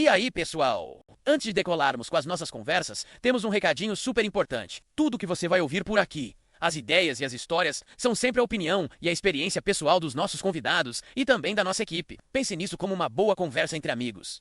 E aí, pessoal? Antes de decolarmos com as nossas conversas, temos um recadinho super importante. Tudo que você vai ouvir por aqui, as ideias e as histórias, são sempre a opinião e a experiência pessoal dos nossos convidados e também da nossa equipe. Pense nisso como uma boa conversa entre amigos.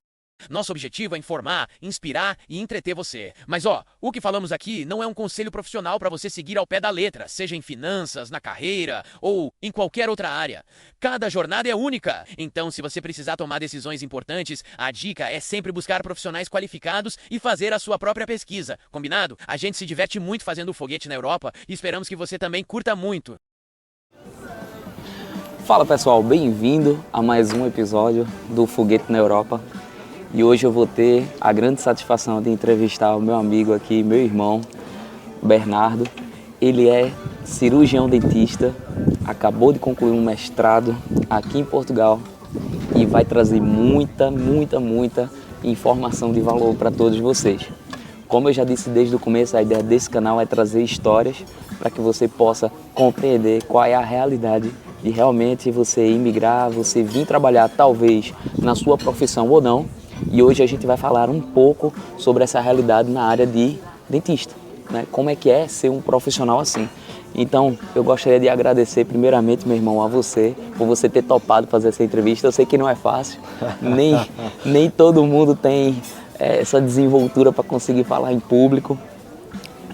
Nosso objetivo é informar, inspirar e entreter você. Mas o que falamos aqui não é um conselho profissional para você seguir ao pé da letra, seja em finanças, na carreira ou em qualquer outra área. Cada jornada é única. Então, se você precisar tomar decisões importantes, a dica é sempre buscar profissionais qualificados e fazer a sua própria pesquisa. Combinado? A gente se diverte muito fazendo o foguete na Europa e esperamos que você também curta muito. Fala pessoal, bem-vindo a mais um episódio do Foguete na Europa. E hoje eu vou ter a grande satisfação de entrevistar o meu amigo aqui, meu irmão, Bernardo. Ele é cirurgião dentista, acabou de concluir um mestrado aqui em Portugal e vai trazer muita informação de valor para todos vocês. Como eu já disse desde o começo, a ideia desse canal é trazer histórias para que você possa compreender qual é a realidade de realmente você imigrar, você vir trabalhar talvez na sua profissão ou não. E hoje a gente vai falar um pouco sobre essa realidade na área de dentista, né? Como é que é ser um profissional assim. Então, eu gostaria de agradecer primeiramente, meu irmão, a você, por você ter topado fazer essa entrevista. Eu sei que não é fácil, nem todo mundo tem essa desenvoltura para conseguir falar em público.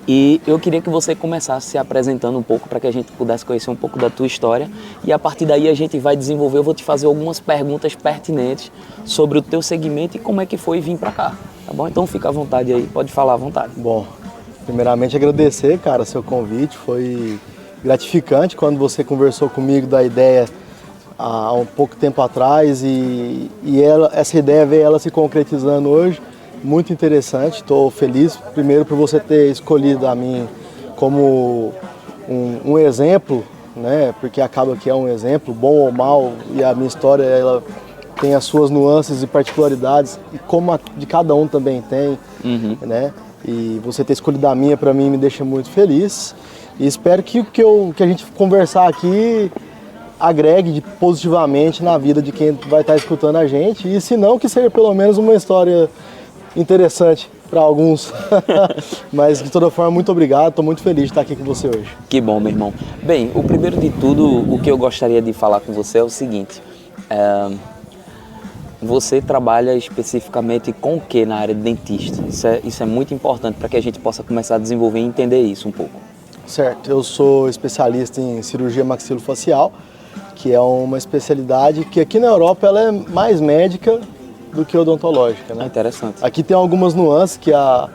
E eu queria que você começasse se apresentando um pouco para que a gente pudesse conhecer um pouco da tua história e a partir daí a gente vai desenvolver, eu vou te fazer algumas perguntas pertinentes sobre o teu segmento e como é que foi vir para cá, tá bom? Então fica à vontade aí, pode falar à vontade. Bom, primeiramente agradecer, cara, seu convite, foi gratificante quando você conversou comigo da ideia há um pouco tempo atrás e essa ideia veio ela se concretizando hoje. Muito interessante, estou feliz primeiro por você ter escolhido a mim como um exemplo, né? Porque acaba que é um exemplo, bom ou mal, e a minha história ela tem as suas nuances e particularidades, e como a de cada um também tem, né? E você ter escolhido a minha para mim me deixa muito feliz e espero que a gente conversar aqui agregue positivamente na vida de quem vai estar escutando a gente e se não que seja pelo menos uma história interessante para alguns, mas de toda forma, muito obrigado, estou muito feliz de estar aqui com você hoje. Que bom, meu irmão. Bem, o primeiro de tudo, o que eu gostaria de falar com você é o seguinte, você trabalha especificamente com o que na área de dentista? Isso é muito importante para que a gente possa começar a desenvolver e entender isso um pouco. Certo, eu sou especialista em cirurgia maxilofacial, que é uma especialidade que aqui na Europa ela é mais médica do que odontológica, né? Interessante. Aqui tem algumas nuances que a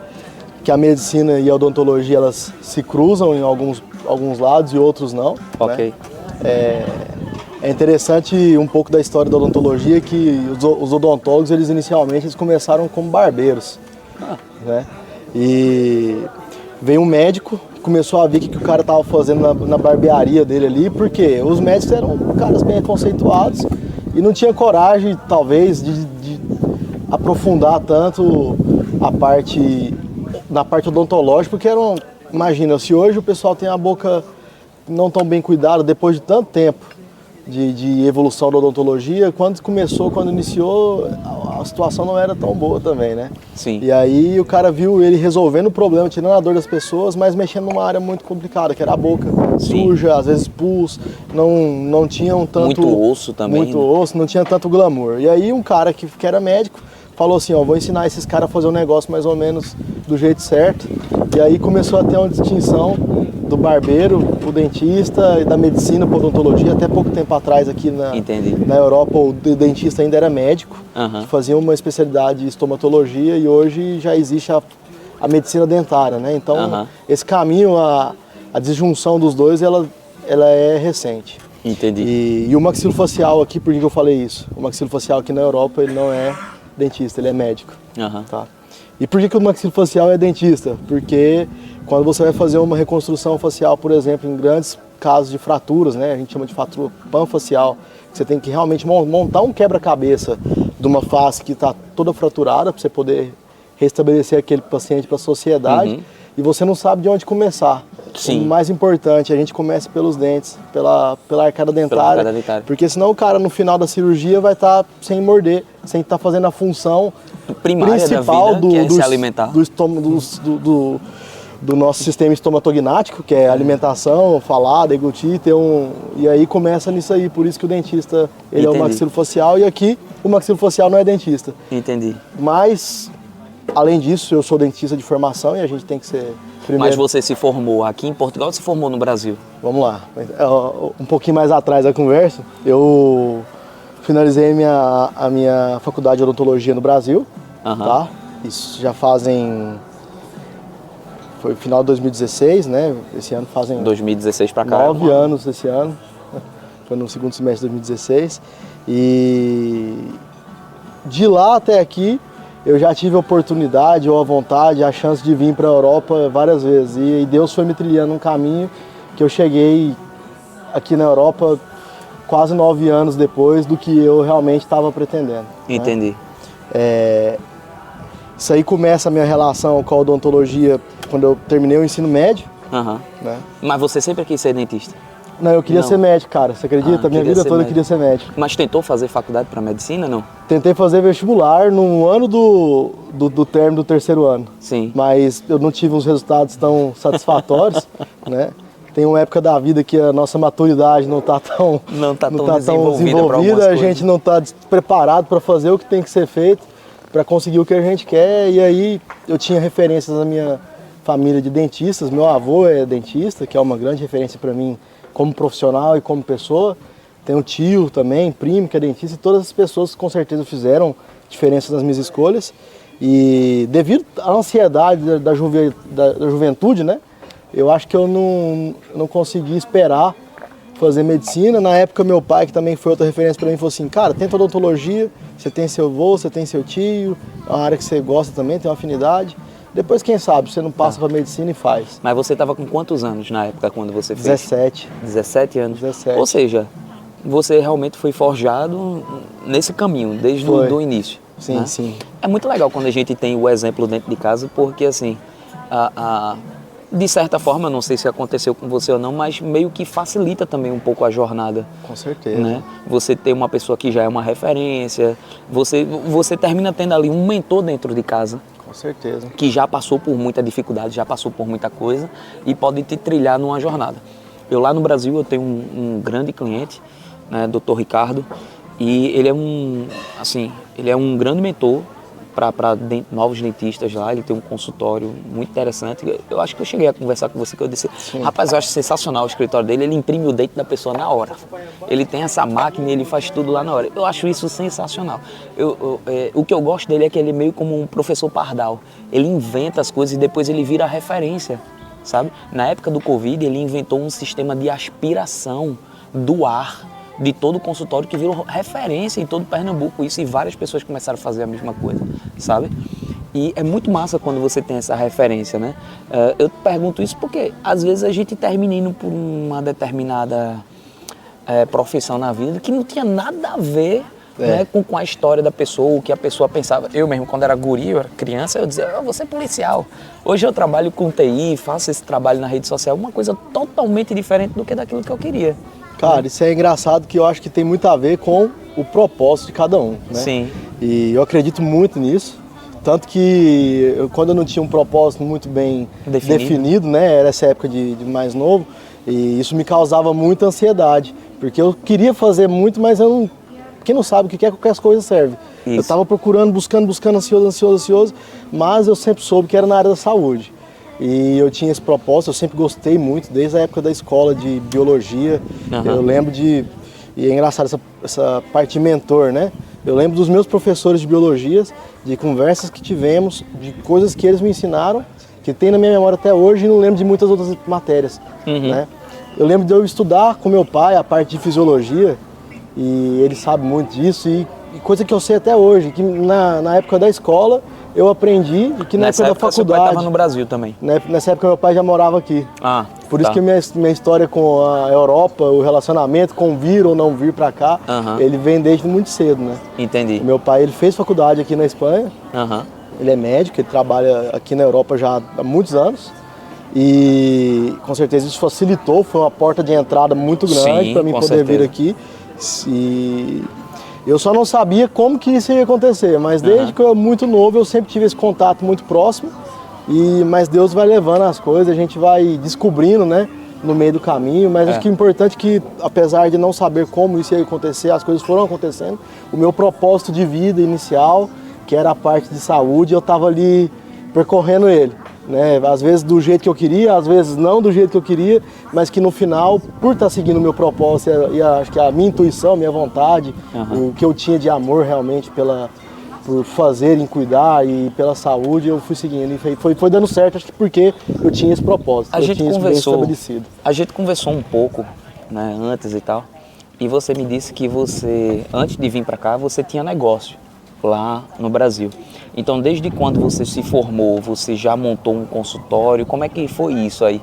medicina e a odontologia elas se cruzam em alguns lados e outros não. Ok. Né? É interessante um pouco da história da odontologia que os odontólogos eles inicialmente começaram como barbeiros, né? E veio um médico começou a ver o que o cara estava fazendo na barbearia dele ali, porque os médicos eram caras bem conceituados e não tinha coragem, talvez, de aprofundar tanto na parte odontológica, porque imagina, se hoje o pessoal tem a boca não tão bem cuidada, depois de tanto tempo de evolução da odontologia, quando iniciou, a situação não era tão boa também, né? Sim. E aí o cara viu ele resolvendo o problema, tirando a dor das pessoas, mas mexendo numa área muito complicada, que era a boca. Sim. Suja, às vezes pus, não tinham tanto... Muito osso também. Muito osso, não tinha tanto glamour. E aí um cara que era médico falou assim, vou ensinar esses caras a fazer um negócio mais ou menos do jeito certo. E aí começou a ter uma distinção do barbeiro, o dentista e da medicina para odontologia. Até pouco tempo atrás aqui na Europa o dentista ainda era médico, fazia uma especialidade de estomatologia e hoje já existe a medicina dentária, né? Então esse caminho, a disjunção dos dois, ela é recente. Entendi. E o maxilofacial aqui, por que eu falei isso? O maxilofacial aqui na Europa ele não é dentista, ele é médico. Tá? E por que o maxilofacial é dentista? Porque quando você vai fazer uma reconstrução facial, por exemplo, em grandes casos de fraturas, né, a gente chama de fratura panfacial, você tem que realmente montar um quebra-cabeça de uma face que está toda fraturada para você poder restabelecer aquele paciente para a sociedade e você não sabe de onde começar. Sim. O mais importante, a gente começa pelos dentes, pela arcada dentária, porque senão o cara no final da cirurgia vai estar sem morder, sem estar fazendo a função primária principal da vida, que é se alimentar. Do nosso sistema estomatognático, que é alimentação, falar, deglutir, e aí começa nisso aí, por isso que o dentista, ele é o maxilofacial, e aqui o maxilofacial não é dentista. Entendi. Mas, além disso, eu sou dentista de formação e a gente tem que ser primeiro... Mas você se formou aqui em Portugal ou se formou no Brasil? Vamos lá, um pouquinho mais atrás da conversa, eu finalizei a minha faculdade de odontologia no Brasil, tá? Isso já fazem... Foi final de 2016, né? Esse ano fazem 2016 para cá. 9 anos esse ano. Foi no segundo semestre de 2016. E de lá até aqui eu já tive a oportunidade ou a vontade, a chance de vir para a Europa várias vezes. E Deus foi me trilhando um caminho que eu cheguei aqui na Europa quase 9 anos depois do que eu realmente estava pretendendo. Entendi. Né? Isso aí começa a minha relação com a odontologia quando eu terminei o ensino médio. Né? Mas você sempre quis ser dentista? Não, eu queria ser médico, cara. Você acredita? A minha vida toda eu queria ser médico. Mas tentou fazer faculdade para medicina, não? Tentei fazer vestibular no ano do término do terceiro ano. Sim. Mas eu não tive uns resultados tão satisfatórios, né? Tem uma época da vida que a nossa maturidade não está tão desenvolvida, a gente não está preparado para fazer o que tem que ser feito, para conseguir o que a gente quer. E aí eu tinha referências na minha família de dentistas. Meu avô é dentista, que é uma grande referência para mim como profissional e como pessoa. Tem um tio também, primo, que é dentista, e todas as pessoas com certeza fizeram diferença nas minhas escolhas. E devido à ansiedade da juventude, né, eu acho que eu não consegui esperar fazer medicina. Na época, meu pai, que também foi outra referência para mim, falou assim: cara, tenta odontologia, você tem seu avô, você tem seu tio, é uma área que você gosta também, tem uma afinidade. Depois, quem sabe, você não passa para medicina e faz. Mas você estava com quantos anos na época quando você fez? 17. 17 anos? 17. Ou seja, você realmente foi forjado nesse caminho, desde o início. Sim, né? Sim. É muito legal quando a gente tem o exemplo dentro de casa, porque assim, de certa forma, não sei se aconteceu com você ou não, mas meio que facilita também um pouco a jornada. Com certeza. Né? Você ter uma pessoa que já é uma referência, você termina tendo ali um mentor dentro de casa. Com certeza. Que já passou por muita dificuldade, já passou por muita coisa e pode te trilhar numa jornada. Eu lá no Brasil eu tenho um grande cliente, né, Dr. Ricardo, e ele é um grande mentor para novos dentistas lá. Ele tem um consultório muito interessante. Eu acho que eu cheguei a conversar com você, que eu disse: sim, rapaz, eu acho sensacional o escritório dele. Ele imprime o dente da pessoa na hora. Ele tem essa máquina e ele faz tudo lá na hora. Eu acho isso sensacional. O que eu gosto dele é que ele é meio como um professor Pardal. Ele inventa as coisas e depois ele vira referência, sabe? Na época do Covid, ele inventou um sistema de aspiração do ar de todo o consultório, que virou referência em todo Pernambuco, isso, e várias pessoas começaram a fazer a mesma coisa, sabe? E é muito massa quando você tem essa referência, né? Eu te pergunto isso porque às vezes a gente termina indo por uma determinada profissão na vida que não tinha nada a ver, né, com a história da pessoa, o que a pessoa pensava. Eu mesmo, quando era guri, eu era criança, eu dizia: eu vou ser policial. Hoje eu trabalho com TI, faço esse trabalho na rede social, uma coisa totalmente diferente do que daquilo que eu queria. Cara, isso é engraçado, que eu acho que tem muito a ver com o propósito de cada um, né? Sim. E eu acredito muito nisso. Tanto que quando eu não tinha um propósito muito bem definido, né? Era essa época de mais novo, e isso me causava muita ansiedade. Porque eu queria fazer muito, mas eu não... Quem não sabe o que é, qualquer coisa serve. Isso. Eu estava procurando, buscando, ansioso, mas eu sempre soube que era na área da saúde. E eu tinha esse propósito, eu sempre gostei muito, desde a época da escola de biologia. Eu lembro de... E é engraçado essa parte de mentor, né? Eu lembro dos meus professores de biologia, de conversas que tivemos, de coisas que eles me ensinaram, que tem na minha memória até hoje, e não lembro de muitas outras matérias, né? Eu lembro de eu estudar com meu pai a parte de fisiologia, e ele sabe muito disso, e coisa que eu sei até hoje, que na época da escola eu aprendi, e que na época da faculdade... Seu pai estava no Brasil também? Nessa época meu pai já morava aqui. Por isso que minha história com a Europa, o relacionamento com vir ou não vir para cá, ele vem desde muito cedo, né? Entendi. O meu pai, ele fez faculdade aqui na Espanha, ele é médico, ele trabalha aqui na Europa já há muitos anos, e com certeza isso facilitou, foi uma porta de entrada muito grande para mim poder vir aqui. Eu só não sabia como que isso ia acontecer, mas desde que eu era muito novo eu sempre tive esse contato muito próximo, mas Deus vai levando as coisas, a gente vai descobrindo, né, no meio do caminho, mas acho que o importante é que, apesar de não saber como isso ia acontecer, as coisas foram acontecendo, o meu propósito de vida inicial, que era a parte de saúde, eu estava ali percorrendo ele. Né? Às vezes do jeito que eu queria, às vezes não do jeito que eu queria, mas que no final, por estar seguindo o meu propósito e acho que a minha intuição, a minha vontade, o que eu tinha de amor realmente por fazer, em cuidar e pela saúde, eu fui seguindo e foi dando certo, acho que porque eu tinha esse propósito, eu tinha isso bem estabelecido. A gente conversou um pouco, né, antes e tal, e você me disse que você, antes de vir para cá, você tinha negócio lá no Brasil. Então, desde quando você se formou, você já montou um consultório? Como é que foi isso aí?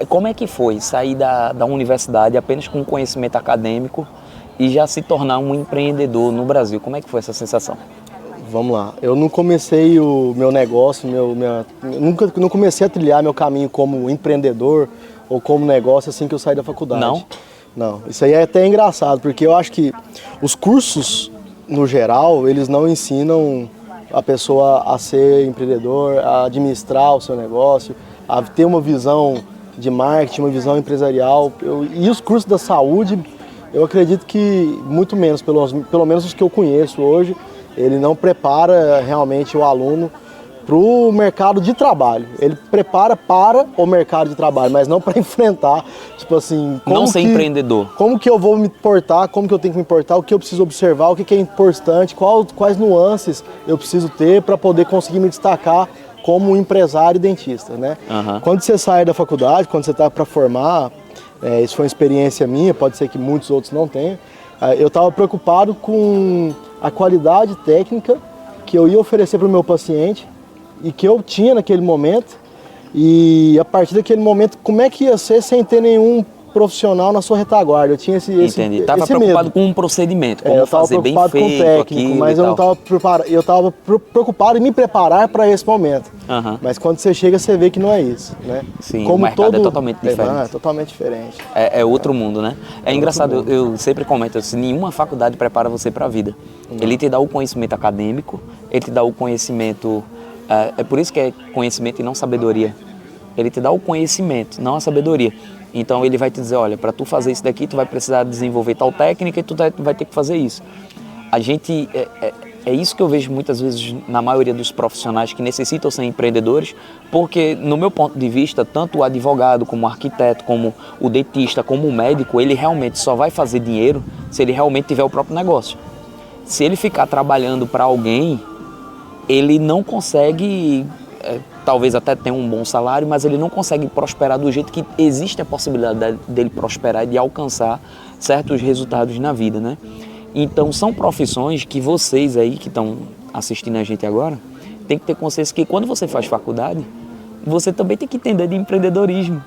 Como é que foi sair da universidade apenas com conhecimento acadêmico e já se tornar um empreendedor no Brasil? Como é que foi essa sensação? Vamos lá. Eu não comecei o meu negócio, não comecei a trilhar meu caminho como empreendedor ou como negócio assim que eu saí da faculdade. Não? Não. Isso aí é até engraçado, porque eu acho que os cursos, no geral, eles não ensinam a pessoa a ser empreendedor, a administrar o seu negócio, a ter uma visão de marketing, uma visão empresarial. E os cursos da saúde, eu acredito que muito menos, pelo menos os que eu conheço hoje, ele não prepara realmente o aluno para o mercado de trabalho. Ele prepara para o mercado de trabalho, mas não para enfrentar, tipo assim... Não ser empreendedor. Como que eu vou me portar, como que eu tenho que me portar, o que eu preciso observar, o que é importante, quais nuances eu preciso ter para poder conseguir me destacar como empresário e dentista, né? Quando você sai da faculdade, quando você está para formar, isso foi uma experiência minha, pode ser que muitos outros não tenham, eu estava preocupado com a qualidade técnica que eu ia oferecer para o meu paciente e que eu tinha naquele momento, e a partir daquele momento, como é que ia ser sem ter nenhum profissional na sua retaguarda? Eu tinha Entendi. Estava preocupado medo. Com um procedimento, como fazer bem feito, com o técnico, mas eu não estava preparado. Eu estava preocupado em me preparar para esse momento. Mas quando você chega, você vê que não é isso, né? Sim, como o mercado é totalmente diferente. É totalmente diferente. É outro mundo, né? É engraçado, eu sempre comento assim, nenhuma faculdade prepara você para a vida. Ele te dá o conhecimento acadêmico, ele te dá o conhecimento... É por isso que é conhecimento e não sabedoria. Ele te dá o conhecimento, não a sabedoria. Então ele vai te dizer, olha, para tu fazer isso daqui, tu vai precisar desenvolver tal técnica e tu vai ter que fazer isso. A gente, é isso que eu vejo muitas vezes na maioria dos profissionais que necessitam ser empreendedores, porque no meu ponto de vista, tanto o advogado, como o arquiteto, como o dentista, como o médico, ele realmente só vai fazer dinheiro se ele realmente tiver o próprio negócio. Se ele ficar trabalhando para alguém, ele não consegue, talvez até tenha um bom salário, mas ele não consegue prosperar do jeito que existe a possibilidade dele prosperar e de alcançar certos resultados na vida, né? Então são profissões que vocês aí que estão assistindo a gente agora, tem que ter consciência que quando você faz faculdade, você também tem que entender de empreendedorismo.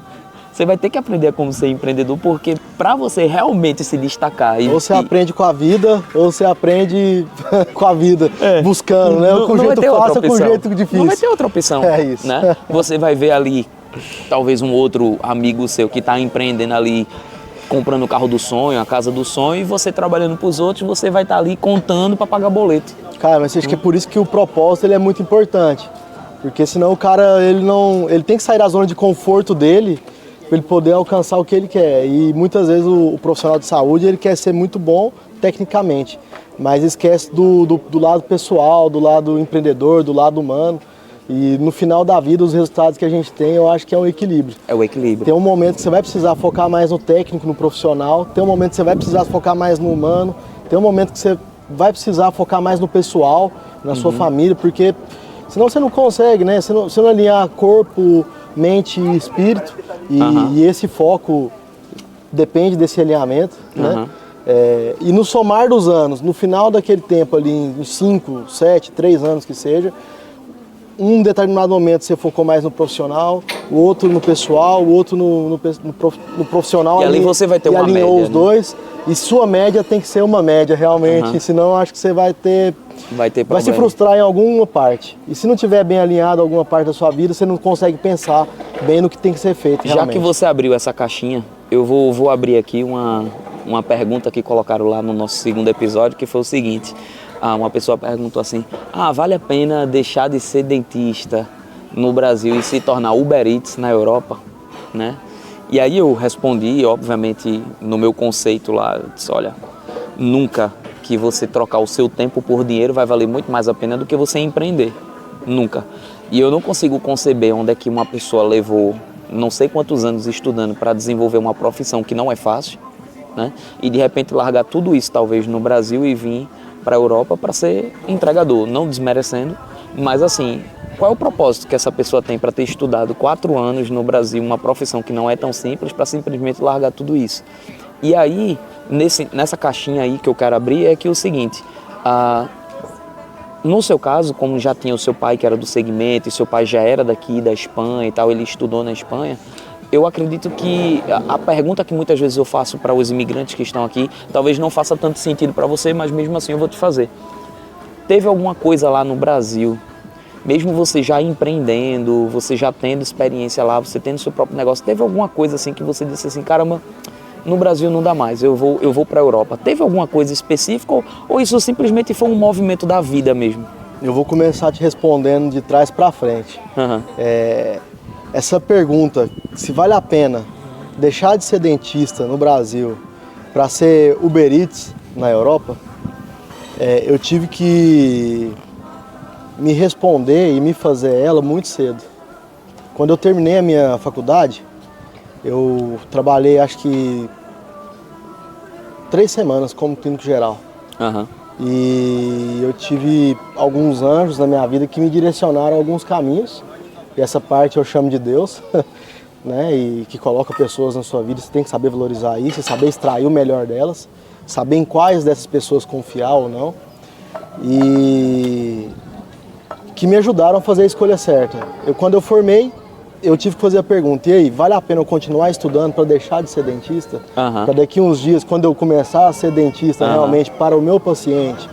Você vai ter que aprender a como ser empreendedor, porque para você realmente se destacar... Ou você aprende com a vida, ou você aprende com a vida, buscando, né? Com jeito fácil, com jeito difícil. Não vai ter outra opção. É isso. Né? Você vai ver ali, talvez um outro amigo seu que está empreendendo ali, comprando o carro do sonho, a casa do sonho, e você trabalhando para os outros, você vai estar ali contando para pagar boleto. Cara, mas acho que é por isso que o propósito ele é muito importante. Porque senão o cara, ele tem que sair da zona de conforto dele, para ele poder alcançar o que ele quer. E muitas vezes o profissional de saúde ele quer ser muito bom tecnicamente, mas esquece do lado pessoal, do lado empreendedor, do lado humano. E no final da vida, os resultados que a gente tem, eu acho que é um equilíbrio. É o equilíbrio. Tem um momento que você vai precisar focar mais no técnico, no profissional, tem um momento que você vai precisar focar mais no humano, tem um momento que você vai precisar focar mais no pessoal, na sua família, porque senão você não consegue, né? Se não alinhar corpo, mente e espírito, e esse foco depende desse alinhamento, né? E no somar dos anos, no final daquele tempo ali, em 5, 7, 3 anos que seja, um determinado momento você focou mais no profissional, o outro no pessoal, o outro no profissional. E ali você vai ter uma média. E alinhou os dois, e sua média tem que ser uma média realmente, senão acho que você vai se frustrar em alguma parte. E se não tiver bem alinhado alguma parte da sua vida, você não consegue pensar bem no que tem que ser feito realmente. Já que você abriu essa caixinha, eu vou abrir aqui um uma pergunta que colocaram lá no nosso segundo episódio, que foi o seguinte. Uma pessoa perguntou assim, vale a pena deixar de ser dentista no Brasil e se tornar Uber Eats na Europa, né? E aí eu respondi, obviamente, no meu conceito lá, eu disse, olha, nunca que você trocar o seu tempo por dinheiro vai valer muito mais a pena do que você empreender. Nunca. E eu não consigo conceber onde é que uma pessoa levou não sei quantos anos estudando para desenvolver uma profissão que não é fácil, né? E de repente largar tudo isso talvez no Brasil e vir para a Europa para ser entregador, não desmerecendo, mas assim, qual é o propósito que essa pessoa tem para ter estudado 4 anos no Brasil, uma profissão que não é tão simples, para simplesmente largar tudo isso? E aí, nessa caixinha aí que eu quero abrir é que o seguinte, no seu caso, como já tinha o seu pai que era do segmento e seu pai já era daqui da Espanha e tal, ele estudou na Espanha, eu acredito que a pergunta que muitas vezes eu faço para os imigrantes que estão aqui, talvez não faça tanto sentido para você, mas mesmo assim eu vou te fazer. Teve alguma coisa lá no Brasil, mesmo você já empreendendo, você já tendo experiência lá, você tendo seu próprio negócio, teve alguma coisa assim que você disse assim, caramba, no Brasil não dá mais, eu vou para a Europa. Teve alguma coisa específica ou isso simplesmente foi um movimento da vida mesmo? Eu vou começar te respondendo de trás para frente. Uhum. Essa pergunta, se vale a pena deixar de ser dentista no Brasil para ser Uber Eats na Europa, eu tive que me responder e me fazer ela muito cedo. Quando eu terminei a minha faculdade, eu trabalhei acho que 3 semanas como clínico geral. Uhum. E eu tive alguns anjos na minha vida que me direcionaram a alguns caminhos. E essa parte eu chamo de Deus, né? E que coloca pessoas na sua vida. Você tem que saber valorizar isso, saber extrair o melhor delas, saber em quais dessas pessoas confiar ou não. E que me ajudaram a fazer a escolha certa. Quando eu formei, eu tive que fazer a pergunta, e aí, vale a pena eu continuar estudando para deixar de ser dentista? Uhum. Para daqui uns dias, quando eu começar a ser dentista realmente para o meu paciente,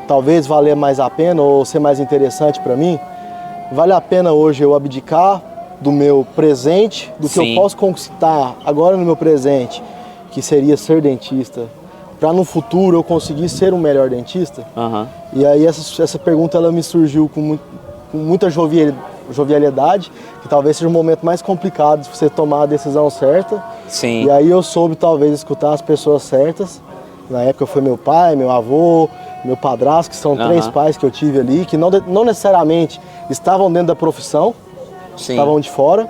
talvez valer mais a pena ou ser mais interessante para mim? Vale a pena hoje eu abdicar do meu presente, do que eu posso conquistar agora no meu presente, que seria ser dentista, para no futuro eu conseguir ser um melhor dentista? Uhum. E aí essa pergunta ela me surgiu com muita jovialidade, que talvez seja o momento mais complicado de você tomar a decisão certa. Sim. E aí eu soube talvez escutar as pessoas certas. Na época foi meu pai, meu avô, meu padrasto, que são 3 pais que eu tive ali, que não necessariamente estavam dentro da profissão, estavam de fora.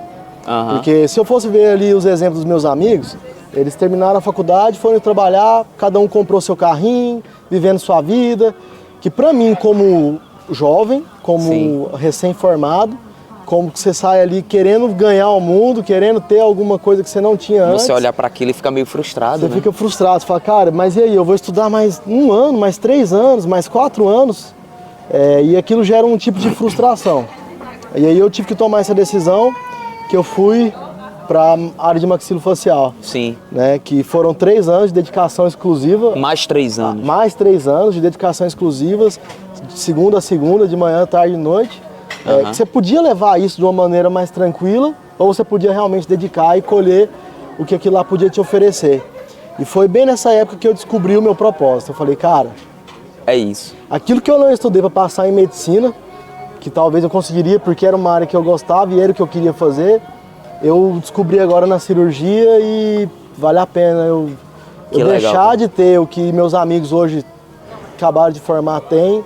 Porque se eu fosse ver ali os exemplos dos meus amigos, eles terminaram a faculdade, foram trabalhar, cada um comprou seu carrinho, vivendo sua vida, que pra mim como jovem, como recém-formado, como que você sai ali querendo ganhar o mundo, querendo ter alguma coisa que você não tinha antes. Você olhar para aquilo e fica meio frustrado, Você fica frustrado, você fala, cara, mas e aí, eu vou estudar mais 1 ano, mais 3 anos, mais 4 anos, e aquilo gera um tipo de frustração. E aí eu tive que tomar essa decisão, que eu fui para a área de maxilofacial. Sim. Né, que foram 3 anos de dedicação exclusiva. Mais 3 anos. Mais 3 anos de dedicação exclusivas, de segunda a segunda, de manhã, tarde e noite. Que você podia levar isso de uma maneira mais tranquila, ou você podia realmente dedicar e colher o que aquilo lá podia te oferecer. E foi bem nessa época que eu descobri o meu propósito. Eu falei, cara, é isso. Aquilo que eu não estudei para passar em medicina, que talvez eu conseguiria porque era uma área que eu gostava e era o que eu queria fazer, eu descobri agora na cirurgia e vale a pena eu deixar de ter o que meus amigos hoje acabaram de formar têm,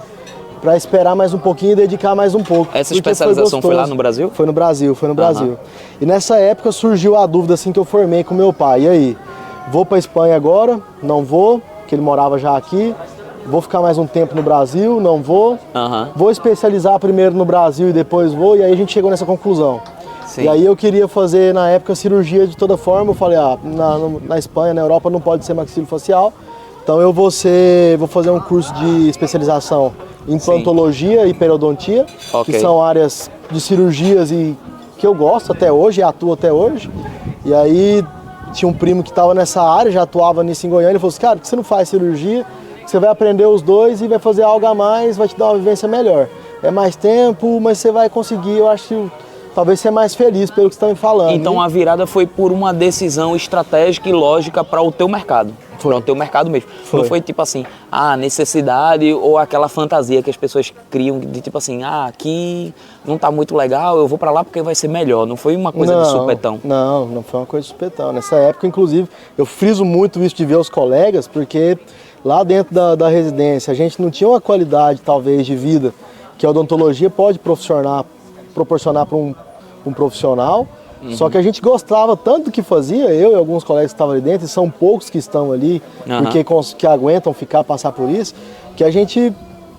para esperar mais um pouquinho e dedicar mais um pouco. Essa especialização foi lá no Brasil? Foi no Brasil, foi no Brasil. E nessa época surgiu a dúvida assim que eu formei com meu pai. E aí, vou para a Espanha agora? Não vou, porque ele morava já aqui. Vou ficar mais um tempo no Brasil? Não vou. Vou especializar primeiro no Brasil e depois vou. E aí a gente chegou nessa conclusão. Sim. E aí eu queria fazer, na época, cirurgia de toda forma. Eu falei, na Espanha, na Europa, não pode ser maxilofacial. Então eu vou fazer um curso de especialização em implantologia e periodontia, que são áreas de cirurgias e que eu gosto até hoje, e atuo até hoje. E aí tinha um primo que estava nessa área, já atuava nisso em Goiânia, ele falou assim, cara, por que você não faz cirurgia? Você vai aprender os dois e vai fazer algo a mais, vai te dar uma vivência melhor. É mais tempo, mas você vai conseguir, eu acho que talvez ser mais feliz pelo que você está me falando. Então a virada foi por uma decisão estratégica e lógica para o teu mercado. Para o teu mercado mesmo. Foi. Não foi tipo assim, necessidade ou aquela fantasia que as pessoas criam de tipo assim, aqui não tá muito legal, eu vou para lá porque vai ser melhor. Não foi uma coisa de supetão. Não foi uma coisa de supetão. Nessa época, inclusive, eu friso muito isso de ver os colegas, porque lá dentro da residência a gente não tinha uma qualidade, talvez, de vida que a odontologia pode proporcionar para um profissional. Só que a gente gostava tanto do que fazia, eu e alguns colegas que estavam ali dentro, e são poucos que estão ali, porque que aguentam passar por isso, que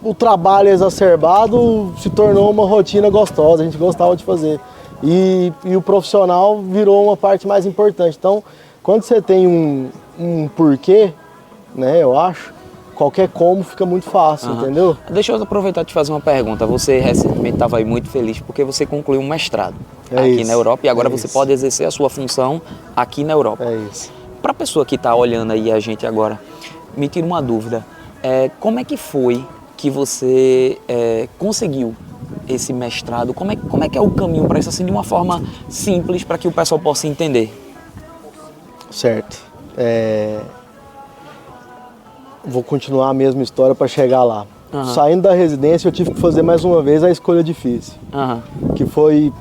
o trabalho exacerbado se tornou uma rotina gostosa, a gente gostava de fazer. E o profissional virou uma parte mais importante. Então, quando você tem um porquê, né, eu acho, qualquer como fica muito fácil, entendeu? Deixa eu aproveitar e te fazer uma pergunta. Você recentemente estava aí muito feliz porque você concluiu um mestrado aqui na Europa e agora você pode exercer a sua função aqui na Europa. É isso. Para a pessoa que está olhando aí a gente agora, me tira uma dúvida. Como é que foi que você conseguiu esse mestrado? Como é que é o caminho para isso, assim, de uma forma simples para que o pessoal possa entender? Certo. Vou continuar a mesma história para chegar lá. Saindo da residência, eu tive que fazer mais uma vez a escolha difícil, que foi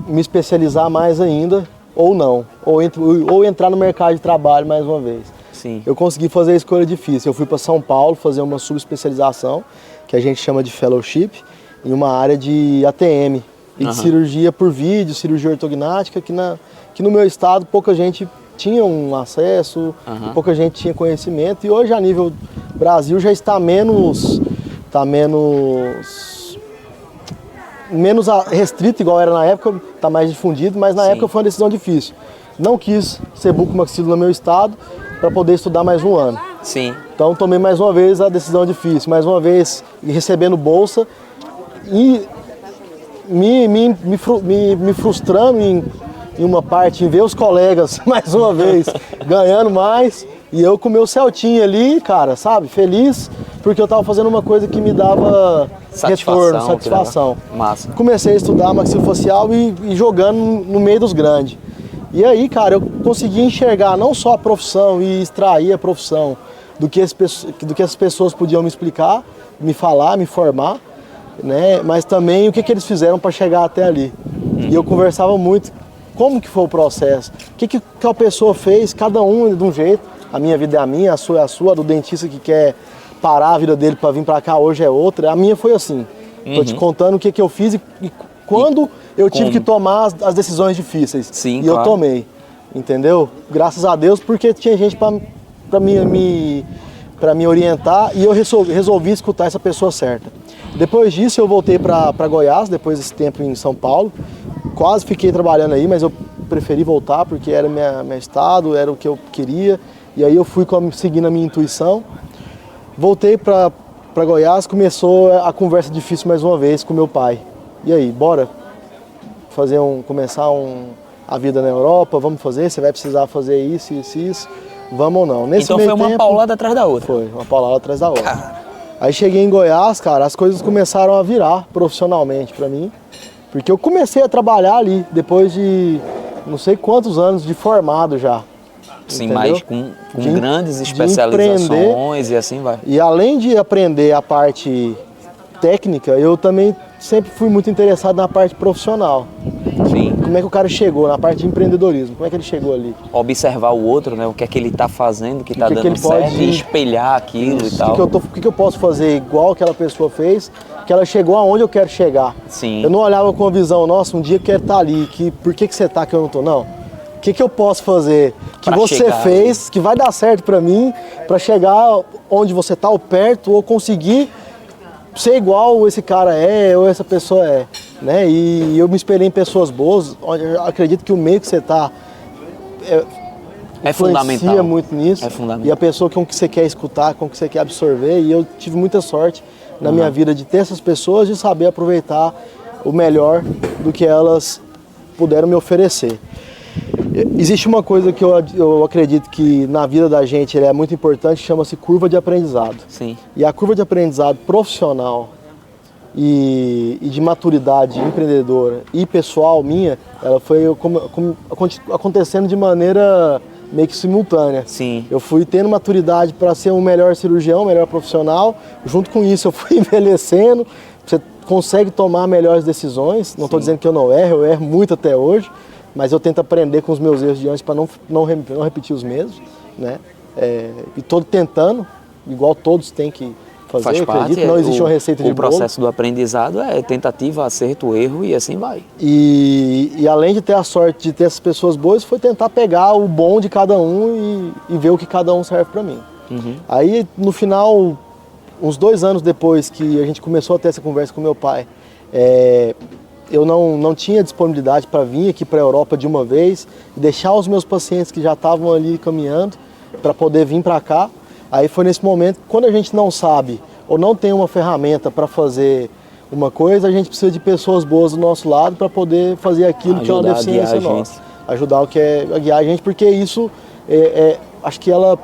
me especializar mais ainda, ou não, ou entrar no mercado de trabalho mais uma vez. Sim. Eu consegui fazer a escolha difícil. Eu fui para São Paulo fazer uma subespecialização, que a gente chama de fellowship, em uma área de ATM e de cirurgia por vídeo, cirurgia ortognática, que no meu estado pouca gente tinha um acesso, pouca gente tinha conhecimento, e hoje a nível Brasil já está menos restrito, igual era na época, está mais difundido, mas na época foi uma decisão difícil. Não quis ser bucomaxilo no meu estado para poder estudar mais um ano. Sim. Então tomei mais uma vez a decisão difícil, mais uma vez recebendo bolsa e me frustrando em uma parte, em ver os colegas mais uma vez ganhando mais, e eu com o meu Celtinha ali, cara, sabe, feliz, porque eu tava fazendo uma coisa que me dava retorno, satisfação. Massa. Comecei a estudar maxilofacial e jogando no meio dos grandes. E aí, cara, eu consegui enxergar não só a profissão e extrair a profissão do que as pessoas podiam me explicar, me falar, me formar, né, mas também o que eles fizeram para chegar até ali. E eu conversava muito como que foi o processo, o que a pessoa fez, cada um de um jeito. A minha vida é a minha, a sua é a sua, a do dentista que quer parar a vida dele para vir para cá hoje é outra. A minha foi assim. Tô te contando o que eu fiz e quando eu tive que tomar as decisões difíceis. Sim, e eu tomei, entendeu? Graças a Deus, porque tinha gente para me orientar e eu resolvi escutar essa pessoa certa. Depois disso eu voltei para Goiás, depois desse tempo em São Paulo. Quase fiquei trabalhando aí, mas eu preferi voltar porque era meu estado, era o que eu queria. E aí eu fui seguindo a minha intuição. Voltei para Goiás, começou a conversa difícil mais uma vez com meu pai. E aí, bora começar a vida na Europa, vamos fazer, você vai precisar fazer isso, vamos ou não. Então foi uma paulada atrás da outra. Foi, uma paulada atrás da outra. Cara. Aí cheguei em Goiás, cara, as coisas começaram a virar profissionalmente para mim, porque eu comecei a trabalhar ali, depois de não sei quantos anos de formado já. Sim, entendeu? mas com grandes especializações e assim vai. E além de aprender a parte técnica, eu também sempre fui muito interessado na parte profissional. Sim. Como é que o cara chegou, na parte de empreendedorismo, como é que ele chegou ali? Observar o outro, né? O que é que ele está fazendo, o que está dando certo, e espelhar aquilo e tal. O que eu posso fazer igual aquela pessoa fez, que ela chegou aonde eu quero chegar. Sim. Eu não olhava com a visão, nossa, um dia eu quero estar ali, por que você está que eu não estou? Não. O que eu posso fazer que pra você fez, que vai dar certo para mim, para chegar onde você está, ou perto, ou conseguir ser igual esse cara ou essa pessoa é, né? E eu me espelhei em pessoas boas, eu acredito que o meio que você está é fundamental. Muito nisso. É fundamental. E a pessoa com que você quer escutar, com que você quer absorver, e eu tive muita sorte na minha vida de ter essas pessoas, de saber aproveitar o melhor do que elas puderam me oferecer. Existe uma coisa que eu acredito que na vida da gente é muito importante, chama-se curva de aprendizado. Sim. E a curva de aprendizado profissional e de maturidade empreendedora e pessoal minha, ela foi acontecendo de maneira meio que simultânea. Sim. Eu fui tendo maturidade para ser um melhor cirurgião, um melhor profissional. Junto com isso, eu fui envelhecendo. Você consegue tomar melhores decisões. Não estou dizendo que eu erro muito até hoje, mas eu tento aprender com os meus erros de antes para não repetir os mesmos, né? E estou tentando, igual todos têm que fazer. Faz parte, acredito, não existe uma receita de bolo. O processo do aprendizado é tentativa, acerto, erro e assim vai. E além de ter a sorte de ter essas pessoas boas, foi tentar pegar o bom de cada um e ver o que cada um serve para mim. Uhum. Aí, no final, uns 2 anos depois que a gente começou a ter essa conversa com meu pai, eu não tinha disponibilidade para vir aqui para a Europa de uma vez e deixar os meus pacientes que já estavam ali caminhando para poder vir para cá. Aí foi nesse momento, quando a gente não sabe ou não tem uma ferramenta para fazer uma coisa, a gente precisa de pessoas boas do nosso lado para poder fazer aquilo que é uma deficiência nossa. Ajudar a guiar a gente, porque isso, acho que ela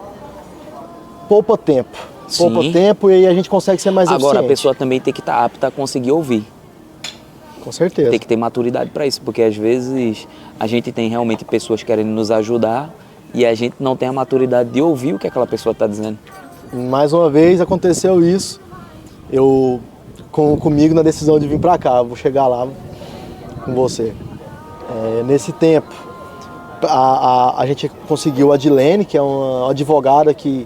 poupa tempo. Sim. Poupa tempo e aí a gente consegue ser mais eficiente. Agora, a pessoa também tem que estar apta a conseguir ouvir. Com certeza. Tem que ter maturidade para isso, porque às vezes a gente tem realmente pessoas querendo nos ajudar e a gente não tem a maturidade de ouvir o que aquela pessoa está dizendo. Mais uma vez aconteceu isso, comigo na decisão de vir para cá. Vou chegar lá com você. Nesse tempo, a gente conseguiu a Dilene, que é uma advogada que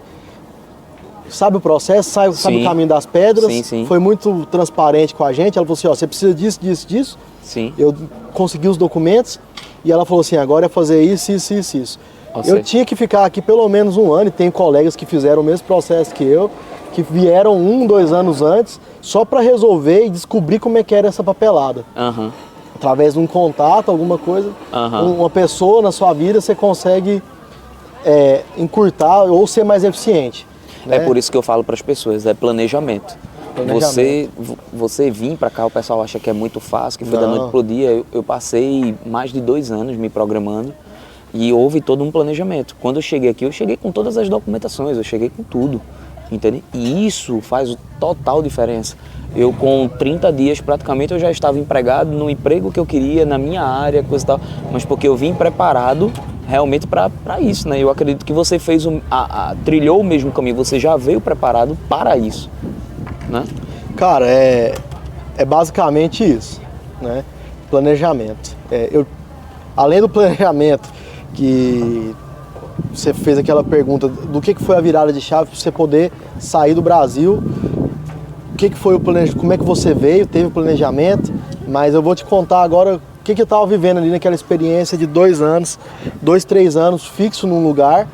sabe o processo, sabe o caminho das pedras. Sim, sim. Foi muito transparente com a gente. Ela falou assim, você precisa disso, disso, disso. Sim. Eu consegui os documentos e ela falou assim, agora é fazer isso, isso, isso, isso. Eu tinha que ficar aqui pelo menos 1 ano, e tem colegas que fizeram o mesmo processo que eu, que vieram 1, 2 anos antes, só para resolver e descobrir como é que era essa papelada. Uhum. Através de um contato, alguma coisa, uma pessoa na sua vida, você consegue encurtar ou ser mais eficiente. Né? É por isso que eu falo para as pessoas, é planejamento. Você vir para cá, o pessoal acha que é muito fácil, que foi da noite pro dia. Eu passei mais de 2 anos me programando e houve todo um planejamento. Quando eu cheguei aqui, eu cheguei com todas as documentações, eu cheguei com tudo, entende? E isso faz total diferença. Eu com 30 dias praticamente eu já estava empregado no emprego que eu queria, na minha área, coisa e tal, mas porque eu vim preparado realmente para isso, né? Eu acredito que você fez trilhou o mesmo caminho, você já veio preparado para isso, né? Cara, é basicamente isso, né? Planejamento. Além do planejamento, que você fez aquela pergunta do que foi a virada de chave para você poder sair do Brasil, o que foi o planejamento, como é que você veio, teve o planejamento, mas eu vou te contar agora o que eu estava vivendo ali naquela experiência de 2 anos, 2, 3 anos fixo num lugar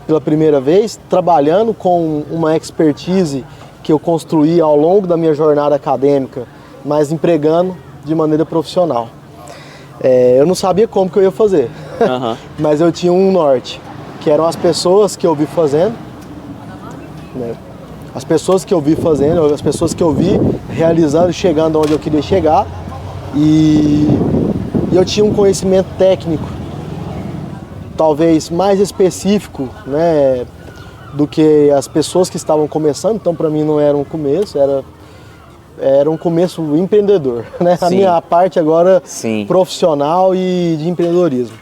pela primeira vez, trabalhando com uma expertise que eu construí ao longo da minha jornada acadêmica, mas empregando de maneira profissional. Eu não sabia como que eu ia fazer, mas eu tinha um norte, que eram as pessoas que eu vi fazendo, né? As pessoas que eu vi fazendo, as pessoas que eu vi realizando, chegando onde eu queria chegar, e eu tinha um conhecimento técnico, talvez mais específico, né, do que as pessoas que estavam começando. Então, para mim não era um começo, era um começo empreendedor, né? A minha parte agora profissional e de empreendedorismo.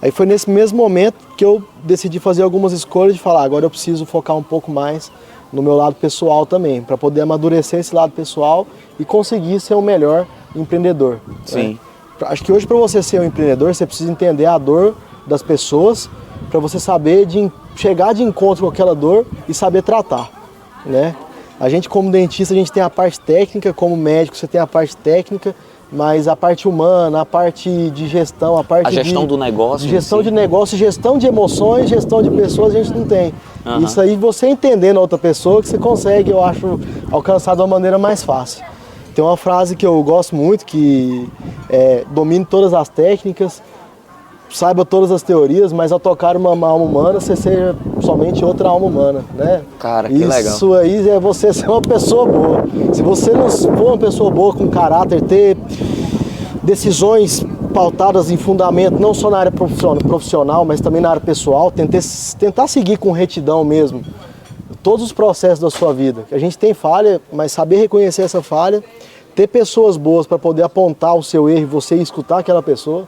Aí foi nesse mesmo momento que eu decidi fazer algumas escolhas de falar, agora eu preciso focar um pouco mais no meu lado pessoal também, para poder amadurecer esse lado pessoal e conseguir ser o melhor empreendedor. Sim. Né? Acho que hoje, para você ser um empreendedor, você precisa entender a dor das pessoas, para você saber chegar de encontro com aquela dor e saber tratar, né? A gente, como dentista, a gente tem a parte técnica, como médico você tem a parte técnica, mas a parte humana, a parte de gestão, a gestão do negócio, gestão de negócio, gestão de emoções, gestão de pessoas a gente não tem. Isso aí, você entendendo a outra pessoa, que você consegue, eu acho, alcançar de uma maneira mais fácil. Tem uma frase que eu gosto muito, que domine todas as técnicas, saiba todas as teorias, mas ao tocar uma alma humana, você seja somente outra alma humana, né? Cara, que legal. Isso aí é você ser uma pessoa boa. Se você não for uma pessoa boa, com caráter, ter decisões pautadas em fundamento, não só na área profissional, mas também na área pessoal, tentar seguir com retidão mesmo todos os processos da sua vida. A gente tem falha, mas saber reconhecer essa falha, ter pessoas boas para poder apontar o seu erro e você escutar aquela pessoa,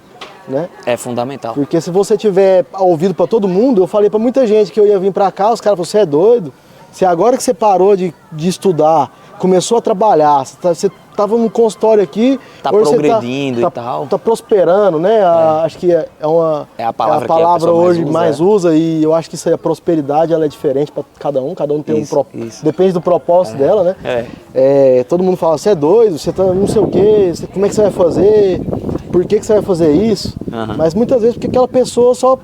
né? É fundamental. Porque se você tiver ouvido para todo mundo, eu falei para muita gente que eu ia vir para cá, os caras falaram, você é doido? Se agora que você parou de estudar, começou a trabalhar, você estava num consultório aqui... Tá progredindo e tal. Tá prosperando, né? Acho que é a palavra, que a pessoa hoje usa, mais usa, e eu acho que isso aí, a prosperidade, ela é diferente para cada um tem isso, um propósito, depende do propósito dela, né? Todo mundo fala, você é doido, você tá não sei o quê, como é que você vai fazer, por que você vai fazer isso? Mas muitas vezes porque aquela pessoa só